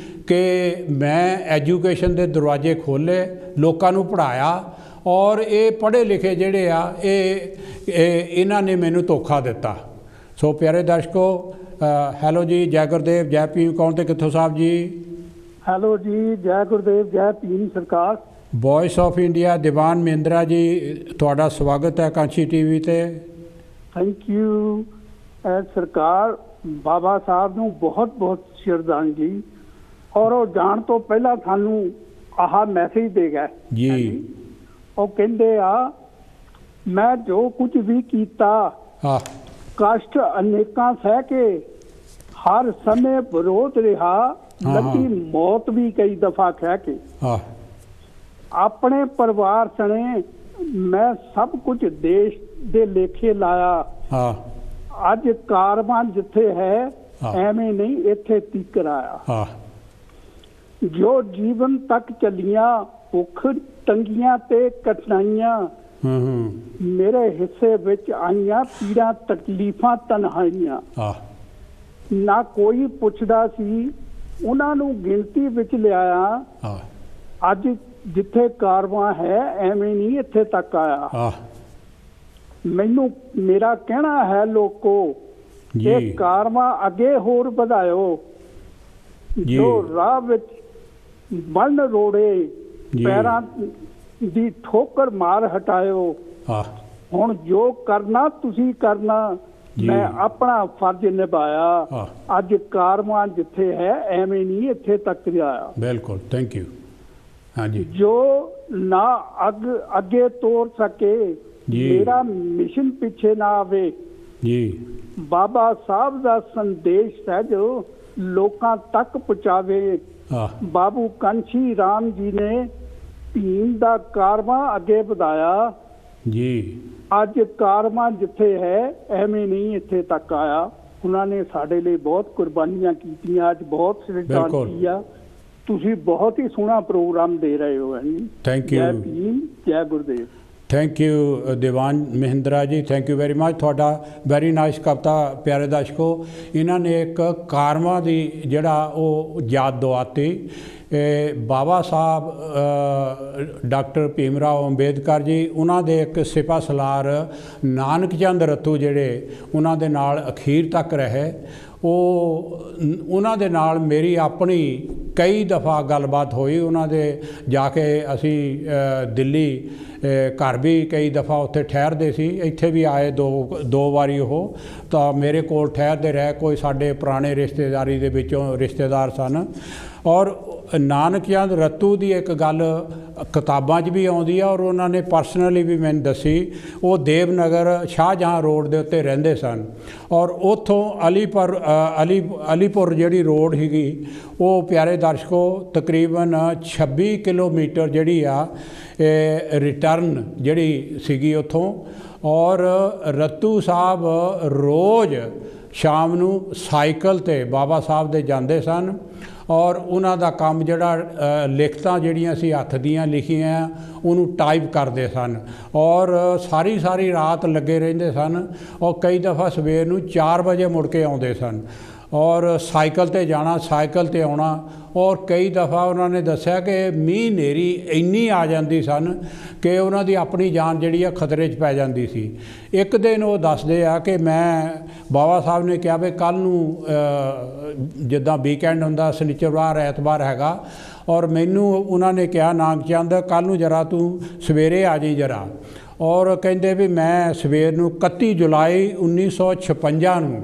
ਕਿ ਮੈਂ ਐਜੂਕੇਸ਼ਨ ਦੇ ਦਰਵਾਜ਼ੇ ਖੋਲ੍ਹੇ, ਲੋਕਾਂ ਨੂੰ ਪੜ੍ਹਾਇਆ ਔਰ ਇਹ ਪੜ੍ਹੇ ਲਿਖੇ ਜਿਹੜੇ ਆ ਇਹਨਾਂ ਨੇ ਮੈਨੂੰ ਧੋਖਾ ਦਿੱਤਾ। ਸੋ ਪਿਆਰੇ ਦਰਸ਼ਕੋ, ਹੈਲੋ ਜੀ, ਜੈ ਗੁਰਦੇਵ, ਜੈ ਭੀਮ। ਕੌਣ ਤੇ ਕਿੱਥੋਂ ਸਾਹਿਬ ਜੀ? ਹੈਲੋ ਜੀ, ਜੈ ਗੁਰਦੇਵ, ਜੈ ਭੀਮ ਸਰਕਾਰ। ਵੌਇਸ ਆਫ ਇੰਡੀਆ ਦੀਵਾਨ ਮਹਿੰਦਰਾ ਜੀ, ਤੁਹਾਡਾ ਸਵਾਗਤ ਹੈ ਕਾਂਚੀ ਟੀਵੀ ਤੇ। ਥੈਂਕ ਯੂ ਸਰਕਾਰ। ਬਾਬਾ ਸਾਹਿਬ ਨੂੰ ਬਹੁਤ ਬਹੁਤ ਸ਼ਰਧਾਂਜਲੀ। ਔਰ ਉਹ ਜਾਣ ਤੋਂ ਪਹਿਲਾਂ ਸਾਨੂੰ ਆਹ ਮੈਸੇਜ ਦੇ ਗਏ ਜੀ। ਉਹ ਕਹਿੰਦੇ ਆ, ਮੈਂ ਜੋ ਕੁਝ ਵੀ ਕੀਤਾ ਕਸ਼ਟ ਅਨੇਕਾਂ ਸਹਿ ਕੇ ਹਰ ਸਮੇਂ ਵਿਰੋਧ ਰਿਹਾ, ਲੱਗੀ ਮੌਤ ਵੀ ਕਈ ਦਫਾ ਕਹਿ ਕੇ। ਆਪਣੇ ਪਰਿਵਾਰ ਸਣੇ ਮੈਂ ਸਭ ਕੁਝ ਦੇਸ਼ ਦੇ ਲੇਖੇ ਲਾਇਆ। ਅੱਜ ਕਾਰਵਾਂ ਜਿੱਥੇ ਹੈ ਐਵੇਂ ਨਹੀਂ ਇੱਥੇ ਤੀਕਰ ਆਇਆ। ਜੋ ਜੀਵਨ ਤੱਕ ਚੱਲੀਆਂ ਭੁੱਖ ਤੰਗੀਆਂ ਤੇ ਕਠਿਨਾਈਆਂ, ਮੇਰੇ ਹਿੱਸੇ ਵਿੱਚ ਆਈਆਂ ਪੀੜਾਂ ਤਕਲੀਫਾਂ ਤਨਹਾਈਆਂ। ਨਾ ਕੋਈ ਪੁੱਛਦਾ ਸੀ ਉਹਨਾਂ ਨੂੰ ਗਿਣਤੀ ਵਿੱਚ ਲਿਆਇਆ। ਅੱਜ ਜਿੱਥੇ ਕਾਰਵਾਂ ਹੈ ਐਵੇਂ ਨਹੀਂ ਇੱਥੇ ਤੱਕ ਆਇਆ। ਮੈਨੂੰ ਮੇਰਾ ਕਹਿਣਾ ਹੈ ਲੋਕੋ, ਇਹ ਕਾਰਵਾਂ ਅੱਗੇ ਹੋਰ ਵਧਾਇਓ। ਜੋ ਰਾਹ ਵਿੱਚ ਬਣ ਰੋੜੇ ਪੈਰਾਂ ਦੀ ਠੋਕਰ ਮਾਰ ਹਟਾਇਓ। ਹੁਣ ਜੋ ਕਰਨਾ ਤੁਸੀਂ ਕਰਨਾ, ਮੈਂ ਆਪਣਾ ਫਰਜ਼ ਨਿਭਾਇਆ। ਅੱਜ ਕਾਰਵਾਂ ਜਿੱਥੇ ਹੈ ਐਵੇਂ ਨਹੀਂ ਇੱਥੇ ਤੱਕ ਆਇਆ। ਬਿਲਕੁਲ, ਥੈਂਕ ਯੂ। ਹਾਂਜੀ। ਜੋ ਨਾ ਅੱਗੇ ਤੋਰ ਸਕੇ ਮੇਰਾ ਮਿਸ਼ਨ ਪਿੱਛੇ ਨਾ ਆਵੇ ਜੀ। ਬਾਬਾ ਸਾਹਿਬ ਦਾ ਸੰਦੇਸ਼ ਹੈ ਜੋ ਲੋਕਾਂ ਤੱਕ ਪਹੁੰਚਾਵੇ। ਬਾਬੂ ਕੰਸ਼ੀ ਰਾਮ ਜੀ ਨੇ ਭੀਮ ਦਾ ਕਾਰਵਾਂ ਅੱਗੇ ਵਧਾਇਆ ਜੀ। ਅੱਜ ਕਾਰਵਾਂ ਜਿੱਥੇ ਹੈ ਐਵੇਂ ਨਹੀਂ ਇੱਥੇ ਤੱਕ ਆਇਆ। ਉਹਨਾਂ ਨੇ ਸਾਡੇ ਲਈ ਬਹੁਤ ਕੁਰਬਾਨੀਆਂ ਕੀਤੀਆਂ। ਅੱਜ ਬਹੁਤ ਸ਼ਰਧਾਂਜਲੀ ਆ। ਤੁਸੀਂ ਬਹੁਤ ਹੀ ਸੋਹਣਾ ਪ੍ਰੋਗਰਾਮ ਦੇ ਰਹੇ ਹੋ। Thank you. ਜੈ ਭੀਮ, ਜੈ ਗੁਰਦੇਵ। ਥੈਂਕ ਯੂ ਦੀਵਾਨ ਮਹਿੰਦਰਾ ਜੀ, ਥੈਂਕ ਯੂ ਵੈਰੀ ਮਚ। ਤੁਹਾਡਾ ਵੈਰੀ ਨਾਈਸ ਕਵਿਤਾ ਪਿਆਰੇ ਦਰਸ਼ਕੋ। ਇਹਨਾਂ ਨੇ ਇੱਕ ਕਾਰਵਾਂ ਦੀ ਜਿਹੜਾ ਉਹ ਯਾਦ ਦਵਾਤੀ ਬਾਬਾ ਸਾਹਿਬ ਡਾਕਟਰ ਭੀਮ ਰਾਓ ਅੰਬੇਦਕਰ ਜੀ, ਉਹਨਾਂ ਦੇ ਇੱਕ ਸਿਪਾ ਸਲਾਰ ਨਾਨਕ ਚੰਦ ਰੱਤੂ ਜਿਹੜੇ ਉਹਨਾਂ ਦੇ ਨਾਲ ਅਖੀਰ ਤੱਕ ਰਹੇ, ਉਹਨਾਂ ਦੇ ਨਾਲ ਮੇਰੀ ਆਪਣੀ ਕਈ ਦਫਾ ਗੱਲਬਾਤ ਹੋਈ। ਉਹਨਾਂ ਦੇ ਜਾ ਕੇ ਅਸੀਂ ਦਿੱਲੀ ਘਰ ਵੀ ਕਈ ਦਫਾ ਉੱਥੇ ਠਹਿਰਦੇ ਸੀ, ਇੱਥੇ ਵੀ ਆਏ ਦੋ ਵਾਰੀ ਉਹ ਤਾਂ ਮੇਰੇ ਕੋਲ ਠਹਿਰਦੇ ਰਹੇ। ਕੋਈ ਸਾਡੇ ਪੁਰਾਣੇ ਰਿਸ਼ਤੇਦਾਰੀ ਦੇ ਵਿੱਚੋਂ ਰਿਸ਼ਤੇਦਾਰ ਸਨ। ਔਰ ਨਾਨਕ ਚੰਦ ਰੱਤੂ ਦੀ ਇੱਕ ਗੱਲ ਕਿਤਾਬਾਂ 'ਚ ਵੀ ਆਉਂਦੀ ਆ ਔਰ ਉਹਨਾਂ ਨੇ ਪਰਸਨਲੀ ਵੀ ਮੈਨੂੰ ਦੱਸੀ। ਉਹ ਦੇਵਨਗਰ ਸ਼ਾਹਜਹਾਂ ਰੋਡ ਦੇ ਉੱਤੇ ਰਹਿੰਦੇ ਸਨ ਔਰ ਉੱਥੋਂ ਅਲੀਪੁਰ ਜਿਹੜੀ ਰੋਡ ਸੀਗੀ ਉਹ ਪਿਆਰੇ ਦਰਸ਼ਕੋ ਤਕਰੀਬਨ 26 ਕਿਲੋਮੀਟਰ ਜਿਹੜੀ ਆ ਰਿਟਰਨ ਜਿਹੜੀ ਸੀਗੀ ਉੱਥੋਂ। ਔਰ ਰੱਤੂ ਸਾਹਿਬ ਰੋਜ਼ ਸ਼ਾਮ ਨੂੰ ਸਾਈਕਲ 'ਤੇ ਬਾਬਾ ਸਾਹਿਬ ਦੇ ਜਾਂਦੇ ਸਨ ਔਰ ਉਹਨਾਂ ਦਾ ਕੰਮ ਜਿਹੜਾ ਲਿਖਤਾਂ ਜਿਹੜੀਆਂ ਸੀ ਹੱਥ ਦੀਆਂ ਲਿਖੀਆਂ ਉਹਨੂੰ ਟਾਈਪ ਕਰਦੇ ਸਨ ਔਰ ਸਾਰੀ ਰਾਤ ਲੱਗੇ ਰਹਿੰਦੇ ਸਨ ਔਰ ਕਈ ਦਫਾ ਸਵੇਰ ਨੂੰ 4 ਵਜੇ ਮੁੜ ਕੇ ਆਉਂਦੇ ਸਨ ਔਰ ਸਾਈਕਲ 'ਤੇ ਜਾਣਾ, ਸਾਈਕਲ 'ਤੇ ਆਉਣਾ। ਔਰ ਕਈ ਦਫਾ ਉਹਨਾਂ ਨੇ ਦੱਸਿਆ ਕਿ ਮੀਂਹ ਹਨੇਰੀ ਇੰਨੀ ਆ ਜਾਂਦੀ ਸਨ ਕਿ ਉਹਨਾਂ ਦੀ ਆਪਣੀ ਜਾਨ ਜਿਹੜੀ ਆ ਖਤਰੇ 'ਚ ਪੈ ਜਾਂਦੀ ਸੀ। ਇੱਕ ਦਿਨ ਉਹ ਦੱਸਦੇ ਆ ਕਿ ਮੈਂ ਬਾਬਾ ਸਾਹਿਬ ਨੇ ਕਿਹਾ ਵੀ ਕੱਲ੍ਹ ਨੂੰ ਜਿੱਦਾਂ ਵੀਕਐਂਡ ਹੁੰਦਾ, ਸ਼ਨੀਚਰਵਾਰ ਐਤਵਾਰ ਹੈਗਾ, ਔਰ ਮੈਨੂੰ ਉਹਨਾਂ ਨੇ ਕਿਹਾ ਨਾਨਕ ਚੰਦ ਕੱਲ੍ਹ ਨੂੰ ਜਰਾ ਤੂੰ ਸਵੇਰੇ ਆ ਜਾਈ ਜਰਾ। ਔਰ ਕਹਿੰਦੇ ਵੀ ਮੈਂ ਸਵੇਰ ਨੂੰ 31 ਜੁਲਾਈ 1956 ਨੂੰ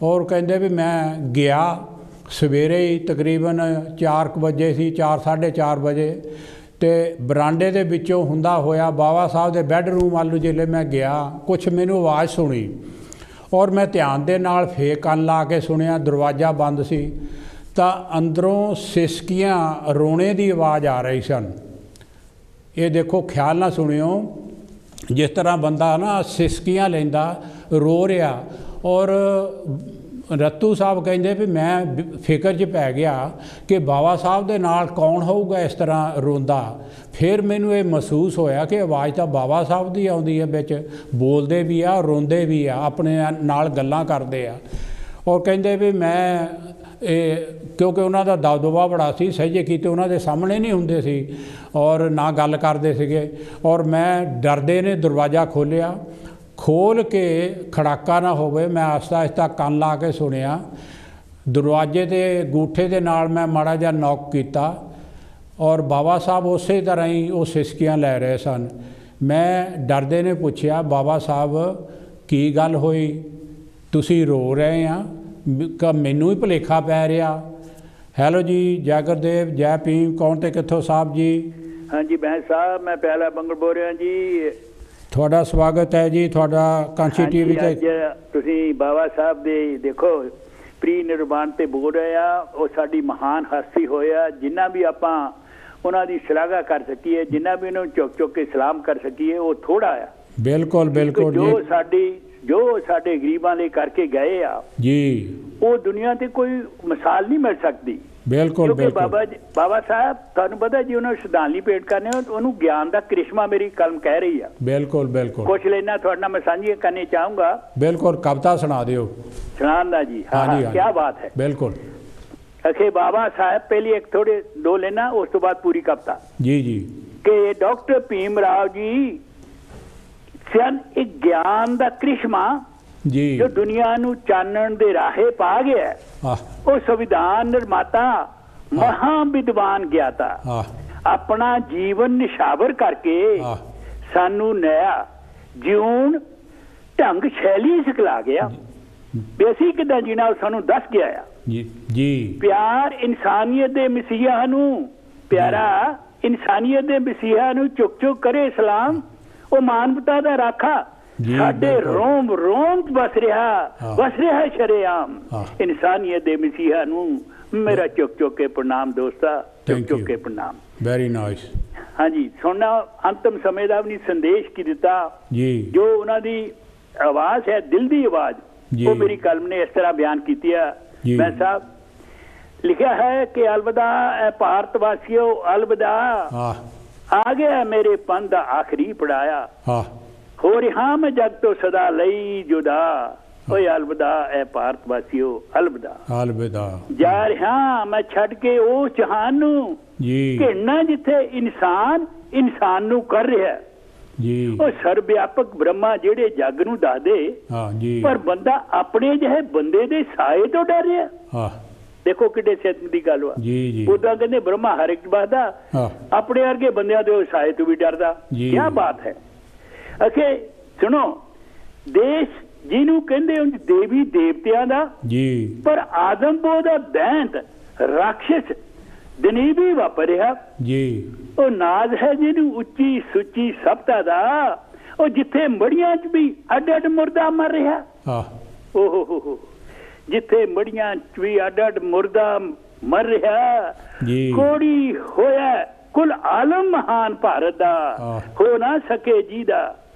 ਔਰ ਕਹਿੰਦੇ ਵੀ ਮੈਂ ਗਿਆ ਸਵੇਰੇ ਹੀ ਤਕਰੀਬਨ 4 ਵਜੇ ਸੀ, 4:30 ਵਜੇ, ਅਤੇ ਬਰਾਂਡੇ ਦੇ ਵਿੱਚੋਂ ਹੁੰਦਾ ਹੋਇਆ ਬਾਬਾ ਸਾਹਿਬ ਦੇ ਬੈੱਡਰੂਮ ਵੱਲ ਨੂੰ ਜਿਵੇਂ ਮੈਂ ਗਿਆ ਕੁਛ ਮੈਨੂੰ ਆਵਾਜ਼ ਸੁਣੀ ਔਰ ਮੈਂ ਧਿਆਨ ਦੇ ਨਾਲ ਫੇਰ ਕੰਨ ਲਾ ਕੇ ਸੁਣਿਆ। ਦਰਵਾਜ਼ਾ ਬੰਦ ਸੀ ਤਾਂ ਅੰਦਰੋਂ ਸਿਸਕੀਆਂ ਰੋਣੇ ਦੀ ਆਵਾਜ਼ ਆ ਰਹੀ ਸਨ। ਇਹ ਦੇਖੋ, ਖਿਆਲ ਨਾਲ ਸੁਣਿਓ, ਜਿਸ ਤਰ੍ਹਾਂ ਬੰਦਾ ਨਾ ਸਿਸਕੀਆਂ ਲੈਂਦਾ ਰੋ ਰਿਹਾ। ਔਰ ਰੱਤੂ ਸਾਹਿਬ ਕਹਿੰਦੇ ਵੀ ਮੈਂ ਫਿਕਰ 'ਚ ਪੈ ਗਿਆ ਕਿ ਬਾਬਾ ਸਾਹਿਬ ਦੇ ਨਾਲ ਕੌਣ ਹੋਊਗਾ ਇਸ ਤਰ੍ਹਾਂ ਰੋਂਦਾ। ਫਿਰ ਮੈਨੂੰ ਇਹ ਮਹਿਸੂਸ ਹੋਇਆ ਕਿ ਆਵਾਜ਼ ਤਾਂ ਬਾਬਾ ਸਾਹਿਬ ਦੀ ਆਉਂਦੀ ਹੈ, ਵਿੱਚ ਬੋਲਦੇ ਵੀ ਆ, ਰੋਂਦੇ ਵੀ ਆ, ਆਪਣੇ ਨਾਲ ਗੱਲਾਂ ਕਰਦੇ ਆ। ਔਰ ਕਹਿੰਦੇ ਵੀ ਮੈਂ ਕਿਉਂਕਿ ਉਹਨਾਂ ਦਾ ਦਬਦਬਾ ਬੜਾ ਸੀ, ਸਹਿਜੇ ਕੀਤੇ ਉਹਨਾਂ ਦੇ ਸਾਹਮਣੇ ਨਹੀਂ ਹੁੰਦੇ ਸੀ ਔਰ ਨਾ ਗੱਲ ਕਰਦੇ ਸੀਗੇ। ਔਰ ਮੈਂ ਡਰਦੇ ਨੇ ਦਰਵਾਜ਼ਾ ਖੋਲ੍ਹਿਆ, ਖੋਲ੍ਹ ਕੇ ਖੜਾਕਾ ਨਾ ਹੋਵੇ, ਮੈਂ ਆਹਿਸਤਾ ਕੰਨ ਲਾ ਕੇ ਸੁਣਿਆ। ਦਰਵਾਜ਼ੇ ਦੇ ਗੂਠੇ ਦੇ ਨਾਲ ਮੈਂ ਮਾੜਾ ਜਿਹਾ ਨੌਕ ਕੀਤਾ ਔਰ ਬਾਬਾ ਸਾਹਿਬ ਉਸੇ ਤਰ੍ਹਾਂ ਹੀ ਉਹ ਸਿਸਕੀਆਂ ਲੈ ਰਹੇ ਸਨ। ਮੈਂ ਡਰਦੇ ਨੇ ਪੁੱਛਿਆ, ਬਾਬਾ ਸਾਹਿਬ ਕੀ ਗੱਲ ਹੋਈ, ਤੁਸੀਂ ਰੋ ਰਹੇ ਆ? ਮੈਨੂੰ ਹੀ ਭੁਲੇਖਾ ਪੈ ਰਿਹਾ। ਹੈਲੋ ਜੀ, ਜੈ ਗੁਰਦੇਵ, ਜੈ ਭੀਮ, ਕੌਣ ਤੇ ਕਿੱਥੋਂ ਸਾਹਿਬ ਜੀ? ਹਾਂਜੀ ਬੈਂਸ ਸਾਹਿਬ, ਮੈਂ ਪਹਿਲਾ ਬੰਗਲ ਬੋਲ ਰਿਹਾ ਜੀ। ਤੁਹਾਡਾ ਸਵਾਗਤ ਹੈ ਜੀ, ਤੁਹਾਡਾ ਕਾਂਸੀ ਟੀਵੀ ਤੇ। ਤੁਸੀਂ ਬਾਬਾ ਸਾਹਿਬ ਦੇ ਦੇਖੋ ਪ੍ਰੀ ਨਿਰਵਾਣ ਤੇ ਬੋਲ ਰਹੇ ਆ। ਉਹ ਸਾਡੀ ਮਹਾਨ ਹਸਤੀ ਹੋਇਆ, ਜਿੰਨਾ ਵੀ ਆਪਾਂ ਉਹਨਾਂ ਦੀ ਸ਼ਲਾਘਾ ਕਰ ਸਕੀਏ, ਜਿੰਨਾ ਵੀ ਉਹਨਾਂ ਨੂੰ ਚੁੱਕ ਕੇ ਸਲਾਮ ਕਰ ਸਕੀਏ, ਉਹ ਥੋੜਾ ਆ। ਬਿਲਕੁਲ ਬਿਲਕੁਲ ਜੀ, ਜੋ ਸਾਡੇ ਗਰੀਬਾਂ ਲਈ ਕਰਕੇ ਗਏ ਆ ਜੀ, ਉਹ ਦੁਨੀਆ ਤੇ ਕੋਈ ਮਿਸਾਲ ਨਹੀਂ ਮਿਲ ਸਕਦੀ। ਬਿਲਕੁਲ ਬਾਬਾ ਸਾਹਿਬ, ਤੁਹਾਨੂੰ ਪਤਾ ਜੀ, ਉਹਨਾਂ ਨੂੰ ਸ਼ਰਧਾਂਜਲੀ ਭੇਟ ਕਰਨੇ, ਉਹਨੂੰ ਗਿਆਨ ਦਾ ਕ੍ਰਿਸ਼ਮਾ ਮੇਰੀ ਕਲਮ ਕਹਿ ਰਹੀ ਆ। ਬਿਲਕੁਲ ਕੁਛ ਲੈਣਾ ਤੁਹਾਡੇ ਨਾਲ ਮੈਂ ਸਾਂਝੀ ਕਰਨੀ ਚਾਹੂੰਗਾ। ਬਿਲਕੁਲ, ਕਵਿਤਾ ਸੁਣਾ ਦਿਓ। ਸੁਣਾਉਂਦਾ ਜੀ? ਹਾਂ, ਕੀ ਬਾਤ ਹੈ। ਬਿਲकुल। अखे बाबा साहब, पहले एक थोड़े दो लेना, उस तो बाद पूरी कविता जी जी। कि डॉक्टर भीम राव जी सन एक ज्ञान दा करिश्मा जी, जो दुनिया नू चानण दे राहे पा गया। वो संविधान निर्माता, महा विद्वान ज्ञाता, अपना जीवन निशावर करके सानू नया जीवन ढंग शैली सिखला गया। बेसी किदां जीना सानू दस गया है जी। प्यार इंसानियत दे मसीहा नू, प्यारा इंसानियत दे मसीहा नू चुक चुक करे सलाम। वो मानवता दा राखा साडे रोम रोम बस रहा शरेआम। इंसानियत दे मसीहा नू मेरा चुक चुक के प्रणाम दोस्ता, चुक चुक के प्रणाम। Very nice. हाँ जी, सुनना अंतिम समय दा भी संदेश की दिता जी, जो उन्हां दी आवाज है, दिल दी आवाज, वो मेरी कलम ने इस तरह बयान की है। मैं साहब लिखा है कि अलविदा भारतवासियों, अलविदा, आ गया मेरे पंथ दा आखिरी पढ़ाया। हो रहा मैं जग तो सदा लई जुदा, ਓਏ ਅਲਵਿਦਾ ਐ ਭਾਰਤ ਵਾਸੀਓ, ਅਲਵਿਦਾ ਅਲਵਿਦਾ। ਜਾ ਰਿਹਾ ਮੈਂ ਛੱਡ ਕੇ ਉਹ ਜਹਾਨ ਨੂੰ ਜੀ, ਘਿਰਨਾ ਜਿੱਥੇ ਇਨਸਾਨ ਨੂੰ ਕਰ ਰਿਹਾ ਜੀ। ਉਹ ਸਰਬ ਵਿਆਪਕ ਬ੍ਰਹਮਾ ਜਿਹੜੇ ਜੱਗ ਨੂੰ ਦੱਸਦੇ, ਹਾਂ ਜੀ, ਪਰ ਬੰਦਾ ਆਪਣੇ ਜਿਹੇ ਬੰਦੇ ਦੇ ਸਾਏ ਤੋਂ ਡਰ ਰਿਹਾ। ਹਾਂ, ਦੇਖੋ ਕਿੱਡੇ ਸਿੱਧ ਦੀ ਗੱਲ ਵਾ ਜੀ ਜੀ। ਉਦਾਂ ਕਹਿੰਦੇ ਬ੍ਰਹਮਾ ਹਰ ਇੱਕ ਬਾਦਾ, ਆਪਣੇ ਵਰਗੇ ਬੰਦਿਆਂ ਦੇ ਸਾਏ ਤੋਂ ਵੀ ਡਰਦਾ। ਕੀ ਬਾਤ ਹੈ। ਅਖੇ ਸੁਣੋ, ਦੇਸ਼ ਜਿਹਨੂੰ ਕਹਿੰਦੇ ਉਂਝ ਦੇਵੀ ਦੇਵਤਿਆਂ ਦਾ ਜੀ, ਪਰ ਆਦਮਪੋ ਦਾ ਦੈਂਤ ਰਾਖਸ਼ ਦਿਨੀ ਵੀ ਵਾਪਰਿਆ ਜੀ। ਉਹ ਨਾਜ਼ ਹੈ ਜਿਹਨੂੰ ਉੱਚੀ ਸੁੱਚੀ ਸਭਤਾ ਦਾ, ਉਹ ਜਿੱਥੇ ਮੜੀਆਂ 'ਚ ਵੀ ਅੱਡ ਅੱਡ ਮੁਰਦਾ ਮਰ ਰਿਹਾ। ਓਹ ਜਿੱਥੇ ਮੜੀਆਂ 'ਚ ਵੀ ਅੱਡ ਅੱਡ ਮੁਰਦਾ ਮਰ ਰਿਹਾ, ਕੋੜੀ ਹੋਇਆ ਕੁਲ ਆਲਮ ਮਹਾਨ ਭਾਰਤ ਦਾ, ਹੋ ਨਾ ਸਕੇ ਜੀ ਦਾ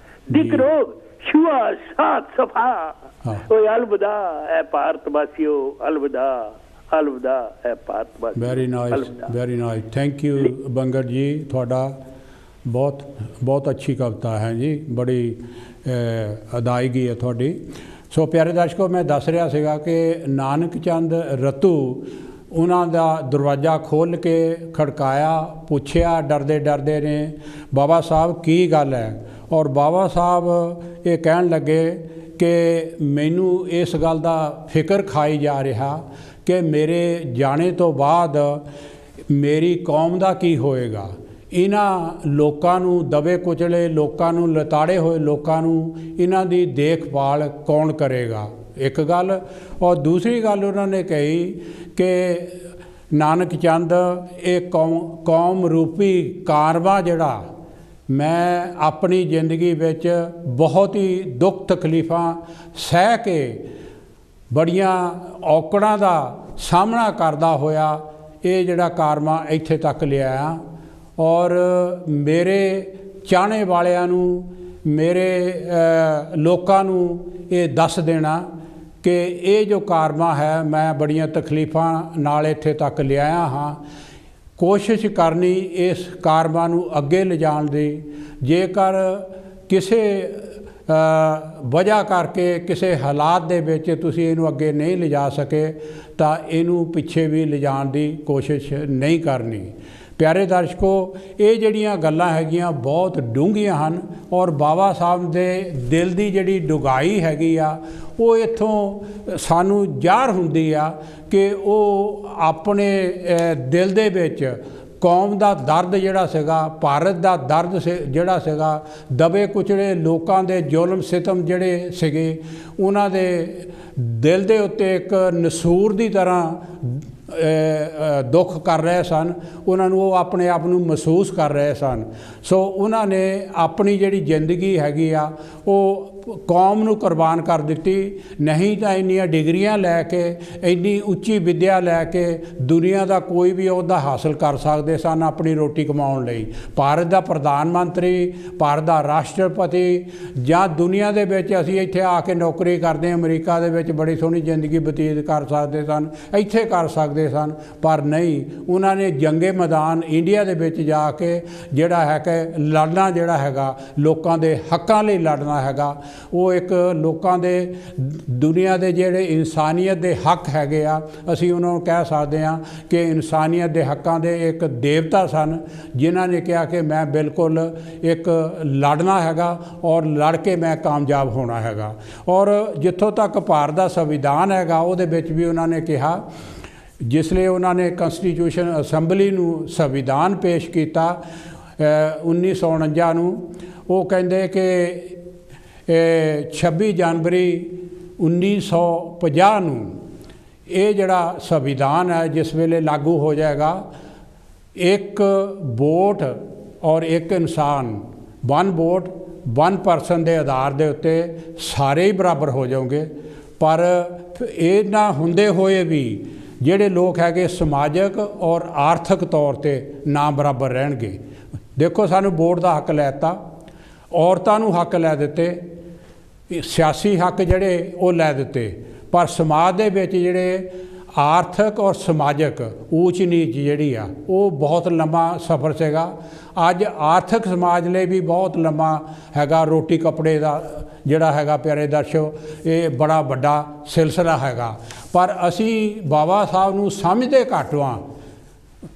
ਦਿਕ ਰੋਗ ਛੁਆ ਸਾਥ ਸਫਾ। ਓਏ ਅਲਵਿਦਾ ਐ ਭਾਰਤ ਵਾਸੀਓ, ਅਲਵਿਦਾ ਅਲਵਿਦਾ ਐ ਭਾਰਤ ਵਾਸੀਓ। Very nice, very nice. Thank you Bangar ਜੀ, ਤੁਹਾਡਾ ਬਹੁਤ ਬਹੁਤ ਅੱਛੀ ਕਵਿਤਾ ਹੈ ਜੀ, ਬੜੀ ਅਦਾਇਗੀ ਹੈ ਤੁਹਾਡੀ। ਸੋ ਪਿਆਰੇ ਦਰਸ਼ਕੋ, ਮੈਂ ਦੱਸ ਰਿਹਾ ਸੀਗਾ ਕਿ ਨਾਨਕ ਚੰਦ ਰਤੂ ਉਹਨਾਂ ਦਾ ਦਰਵਾਜ਼ਾ ਖੋਲ੍ਹ ਕੇ ਖੜਕਾਇਆ, ਪੁੱਛਿਆ ਡਰਦੇ ਡਰਦੇ ਨੇ, ਬਾਬਾ ਸਾਹਿਬ ਕੀ ਗੱਲ ਹੈ। ਔਰ ਬਾਬਾ ਸਾਹਿਬ ਇਹ ਕਹਿਣ ਲੱਗੇ ਕਿ ਮੈਨੂੰ ਇਸ ਗੱਲ ਦਾ ਫਿਕਰ ਖਾਈ ਜਾ ਰਿਹਾ ਕਿ ਮੇਰੇ ਜਾਣੇ ਤੋਂ ਬਾਅਦ ਮੇਰੀ ਕੌਮ ਦਾ ਕੀ ਹੋਏਗਾ। ਇਹਨਾਂ ਲੋਕਾਂ ਨੂੰ, ਦਬੇ ਕੁਚਲੇ ਲੋਕਾਂ ਨੂੰ, ਲਤਾੜੇ ਹੋਏ ਲੋਕਾਂ ਨੂੰ, ਇਹਨਾਂ ਦੀ ਦੇਖਭਾਲ ਕੌਣ ਕਰੇਗਾ, ਇੱਕ ਗੱਲ। ਔਰ ਦੂਸਰੀ ਗੱਲ ਉਹਨਾਂ ਨੇ ਕਹੀ ਕਿ ਨਾਨਕ ਚੰਦ ਇਹ ਕੌਮ ਰੂਪੀ ਕਾਰਵਾ ਜਿਹੜਾ ਮੈਂ ਆਪਣੀ ਜ਼ਿੰਦਗੀ ਵਿੱਚ ਬਹੁਤ ਹੀ ਦੁੱਖ ਤਕਲੀਫਾਂ ਸਹਿ ਕੇ, ਬੜੀਆਂ ਔਕੜਾਂ ਦਾ ਸਾਹਮਣਾ ਕਰਦਾ ਹੋਇਆ ਇਹ ਜਿਹੜਾ ਕਾਰਮਾ ਇੱਥੇ ਤੱਕ ਲਿਆਇਆ। ਔਰ ਮੇਰੇ ਚਾਹਣੇ ਵਾਲਿਆਂ ਨੂੰ, ਮੇਰੇ ਲੋਕਾਂ ਨੂੰ ਇਹ ਦੱਸ ਦੇਣਾ ਕਿ ਇਹ ਜੋ ਕਾਰਮਾ ਹੈ, ਮੈਂ ਬੜੀਆਂ ਤਕਲੀਫਾਂ ਨਾਲ ਇੱਥੇ ਤੱਕ ਲਿਆਇਆ ਹਾਂ। ਕੋਸ਼ਿਸ਼ ਕਰਨੀ ਇਸ ਕਾਰਮਾ ਨੂੰ ਅੱਗੇ ਲਿਜਾਣ ਦੀ। ਜੇਕਰ ਕਿਸੇ ਵਜ੍ਹਾ ਕਰਕੇ, ਕਿਸੇ ਹਾਲਾਤ ਦੇ ਵਿੱਚ ਤੁਸੀਂ ਇਹਨੂੰ ਅੱਗੇ ਨਹੀਂ ਲਿਜਾ ਸਕੇ ਤਾਂ ਇਹਨੂੰ ਪਿੱਛੇ ਵੀ ਲਿਜਾਣ ਦੀ ਕੋਸ਼ਿਸ਼ ਨਹੀਂ ਕਰਨੀ। ਪਿਆਰੇ ਦਰਸ਼ਕੋ, ਇਹ ਜਿਹੜੀਆਂ ਗੱਲਾਂ ਹੈਗੀਆਂ ਬਹੁਤ ਡੂੰਘੀਆਂ ਹਨ ਔਰ ਬਾਬਾ ਸਾਹਿਬ ਦੇ ਦਿਲ ਦੀ ਜਿਹੜੀ ਡੂੰਘਾਈ ਹੈਗੀ ਆ, ਉਹ ਇੱਥੋਂ ਸਾਨੂੰ ਜ਼ਾਹਰ ਹੁੰਦੀ ਆ ਕਿ ਉਹ ਆਪਣੇ ਦਿਲ ਦੇ ਵਿੱਚ ਕੌਮ ਦਾ ਦਰਦ ਜਿਹੜਾ ਸੀਗਾ, ਭਾਰਤ ਦਾ ਦਰਦ ਜਿਹੜਾ ਸੀਗਾ, ਦਬੇ ਕੁਚਲੇ ਲੋਕਾਂ ਦੇ ਜ਼ੁਲਮ ਸਿਤਮ ਜਿਹੜੇ ਸੀਗੇ, ਉਹਨਾਂ ਦੇ ਦਿਲ ਦੇ ਉੱਤੇ ਇੱਕ ਨਸੂਰ ਦੀ ਤਰ੍ਹਾਂ ਦੁੱਖ ਕਰ ਰਹੇ ਸਨ। ਉਹਨਾਂ ਨੂੰ, ਉਹ ਆਪਣੇ ਆਪ ਨੂੰ ਮਹਿਸੂਸ ਕਰ ਰਹੇ ਸਨ। ਸੋ ਉਹਨਾਂ ਨੇ ਆਪਣੀ ਜਿਹੜੀ ਜ਼ਿੰਦਗੀ ਹੈਗੀ ਆ ਉਹ ਕੌਮ ਨੂੰ ਕੁਰਬਾਨ ਕਰ ਦਿੱਤੀ। ਨਹੀਂ ਤਾਂ ਇੰਨੀਆਂ ਡਿਗਰੀਆਂ ਲੈ ਕੇ, ਇੰਨੀ ਉੱਚੀ ਵਿੱਦਿਆ ਲੈ ਕੇ ਦੁਨੀਆ ਦਾ ਕੋਈ ਵੀ ਅਹੁਦਾ ਹਾਸਲ ਕਰ ਸਕਦੇ ਸਨ ਆਪਣੀ ਰੋਟੀ ਕਮਾਉਣ ਲਈ। ਭਾਰਤ ਦਾ ਪ੍ਰਧਾਨ ਮੰਤਰੀ, ਭਾਰਤ ਦਾ ਰਾਸ਼ਟਰਪਤੀ, ਜਾਂ ਦੁਨੀਆ ਦੇ ਵਿੱਚ ਅਸੀਂ ਇੱਥੇ ਆ ਕੇ ਨੌਕਰੀ ਕਰਦੇ, ਅਮਰੀਕਾ ਦੇ ਵਿੱਚ ਬੜੀ ਸੋਹਣੀ ਜ਼ਿੰਦਗੀ ਬਤੀਤ ਕਰ ਸਕਦੇ ਸਨ, ਇੱਥੇ ਕਰ ਸਕਦੇ ਸਨ। ਪਰ ਨਹੀਂ, ਉਹਨਾਂ ਨੇ ਜੰਗੇ ਮੈਦਾਨ ਇੰਡੀਆ ਦੇ ਵਿੱਚ ਜਾ ਕੇ ਜਿਹੜਾ ਹੈ ਕਿ ਲੜਨਾ, ਜਿਹੜਾ ਹੈਗਾ ਲੋਕਾਂ ਦੇ ਹੱਕਾਂ ਲਈ ਲੜਨਾ ਹੈਗਾ। ਉਹ ਇੱਕ ਲੋਕਾਂ ਦੇ, ਦੁਨੀਆ ਦੇ ਜਿਹੜੇ ਇਨਸਾਨੀਅਤ ਦੇ ਹੱਕ ਹੈਗੇ ਆ, ਅਸੀਂ ਉਹਨਾਂ ਨੂੰ ਕਹਿ ਸਕਦੇ ਹਾਂ ਕਿ ਇਨਸਾਨੀਅਤ ਦੇ ਹੱਕਾਂ ਦੇ ਇੱਕ ਦੇਵਤਾ ਸਨ, ਜਿਨ੍ਹਾਂ ਨੇ ਕਿਹਾ ਕਿ ਮੈਂ ਬਿਲਕੁਲ ਇੱਕ ਲੜਨਾ ਹੈਗਾ ਔਰ ਲੜ ਕੇ ਮੈਂ ਕਾਮਯਾਬ ਹੋਣਾ ਹੈਗਾ। ਔਰ ਜਿੱਥੋਂ ਤੱਕ ਭਾਰਤ ਦਾ ਸੰਵਿਧਾਨ ਹੈਗਾ, ਉਹਦੇ ਵਿੱਚ ਵੀ ਉਹਨਾਂ ਨੇ ਕਿਹਾ, ਜਿਸ ਲਈ ਉਹਨਾਂ ਨੇ ਕੰਸਟੀਟਿਊਸ਼ਨ ਅਸੈਂਬਲੀ ਨੂੰ ਸੰਵਿਧਾਨ ਪੇਸ਼ ਕੀਤਾ 1949 ਨੂੰ, ਉਹ ਕਹਿੰਦੇ ਕਿ 26 ਜਨਵਰੀ 1950 ਨੂੰ ਇਹ ਜਿਹੜਾ ਸੰਵਿਧਾਨ ਹੈ ਜਿਸ ਵੇਲੇ ਲਾਗੂ ਹੋ ਜਾਏਗਾ, ਇੱਕ ਵੋਟ ਔਰ ਇੱਕ ਇਨਸਾਨ, 1 ਵੋਟ 1 ਪਰਸਨ ਦੇ ਆਧਾਰ ਦੇ ਉੱਤੇ ਸਾਰੇ ਹੀ ਬਰਾਬਰ ਹੋ ਜਾਓਗੇ। ਪਰ ਇਹ ਨਾ ਹੁੰਦੇ ਹੋਏ ਵੀ ਜਿਹੜੇ ਲੋਕ ਹੈਗੇ ਸਮਾਜਿਕ ਔਰ ਆਰਥਿਕ ਤੌਰ ਤੇ ਨਾ ਬਰਾਬਰ ਰਹਿਣਗੇ। ਦੇਖੋ, ਸਾਨੂੰ ਵੋਟ ਦਾ ਹੱਕ ਲੈ ਦਿੱਤਾ, ਔਰਤਾਂ ਨੂੰ ਹੱਕ ਲੈ ਦਿੱਤੇ, ਸਿਆਸੀ ਹੱਕ ਜਿਹੜੇ ਉਹ ਲੈ ਦਿੱਤੇ, ਪਰ ਸਮਾਜ ਦੇ ਵਿੱਚ ਜਿਹੜੇ ਆਰਥਿਕ ਔਰ ਸਮਾਜਿਕ ਊਚ ਨੀਚ ਜਿਹੜੀ ਆ ਉਹ ਬਹੁਤ ਲੰਮਾ ਸਫ਼ਰ ਸੀਗਾ। ਅੱਜ ਆਰਥਿਕ ਸਮਾਜ ਲਈ ਵੀ ਬਹੁਤ ਲੰਮਾ ਹੈਗਾ, ਰੋਟੀ ਕੱਪੜੇ ਦਾ ਜਿਹੜਾ ਹੈਗਾ ਪਿਆਰੇ ਦਰਸ਼ਕੋ ਇਹ ਬੜਾ ਵੱਡਾ ਸਿਲਸਿਲਾ ਹੈਗਾ। ਪਰ ਅਸੀਂ ਬਾਬਾ ਸਾਹਿਬ ਨੂੰ ਸਮਝਦੇ ਘੱਟ ਹਾਂ,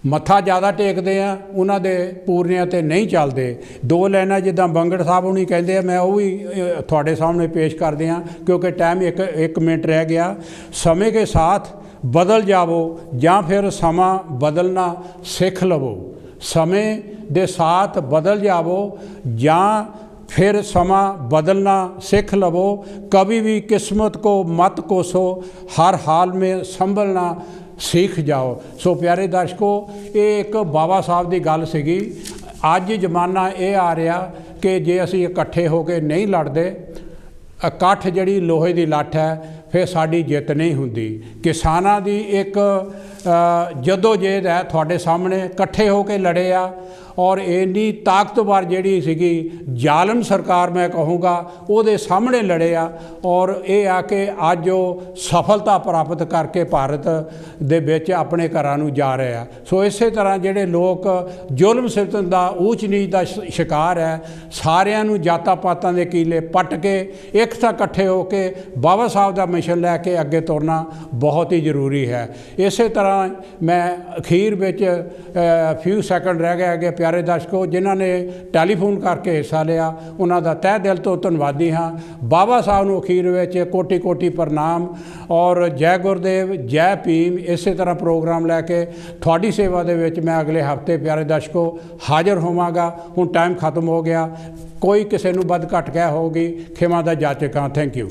ਮੱਥਾ ਜ਼ਿਆਦਾ ਟੇਕਦੇ ਆ, ਉਹਨਾਂ ਦੇ ਪੂਰਨਿਆਂ 'ਤੇ ਨਹੀਂ ਚੱਲਦੇ। ਦੋ ਲਾਈਨਾਂ ਜਿੱਦਾਂ ਬੰਗੜ ਸਾਹਿਬ ਹੁਣੀ ਕਹਿੰਦੇ ਆ, ਮੈਂ ਉਹ ਵੀ ਤੁਹਾਡੇ ਸਾਹਮਣੇ ਪੇਸ਼ ਕਰਦੇ ਹਾਂ ਕਿਉਂਕਿ ਟਾਈਮ ਇੱਕ ਮਿੰਟ ਰਹਿ ਗਿਆ। ਸਮੇਂ ਕੇ ਸਾਥ ਬਦਲ ਜਾਵੋ ਜਾਂ ਫਿਰ ਸਮਾਂ ਬਦਲਣਾ ਸਿੱਖ ਲਵੋ। ਸਮੇਂ ਦੇ ਸਾਥ ਬਦਲ ਜਾਵੋ ਜਾਂ फिर समा बदलना सीख लवो। कभी भी किस्मत को मत कोसो, हर हाल में संभलना सीख जाओ। सो प्यारे दर्शकों, ये एक बाबा साहब की गल सीगी। अज जमाना ये आ रहा कि जे असी इकट्ठे होके नहीं लड़ते, इकट्ठ जिहड़ी लोहे की लठ है, फिर साड़ी जित नहीं हुंदी। किसानां दी एक जदोजहद है, तुहाडे सामने इकट्ठे होके लड़े आ और इन्नी ताकतवर जिहड़ी सीगी जालम सरकार मैं कहूँगा ਉਹਦੇ सामने लड़े आ और ये आ कि अज वो सफलता प्राप्त करके भारत दे विच अपने घरां नूं जा रहे आ। सो इस तरह जिहड़े लोग जुल्म सितम दा ऊच नीच दा शिकार है, सारियां नूं जातां पातां दे कीले पट के एक तां इकट्ठे होके बाबा साहब दा मिशन लैके अगे तुरना बहुत ही जरूरी है। इस तरह मैं अखीर विच फ्यू सैकंड रह गए अगे प्यारे दर्शकों, जिन्हों ने टैलीफोन करके हिस्सा लिया उन्हों का तह दिल तो धन्यवादी हाँ। बाबा साहब नूं अखीर विच कोटि कोटि प्रणाम और जय गुरुदेव जय भीम। इस तरह प्रोग्राम लैके थोड़ी सेवा दे विच मैं अगले हफ्ते प्यारे दर्शकों हाज़र होवांगा। हुण टाइम खत्म हो गया, कोई किसी नूं वध घट कह होगी, खिमा दा जाचक हाँ। Thank you.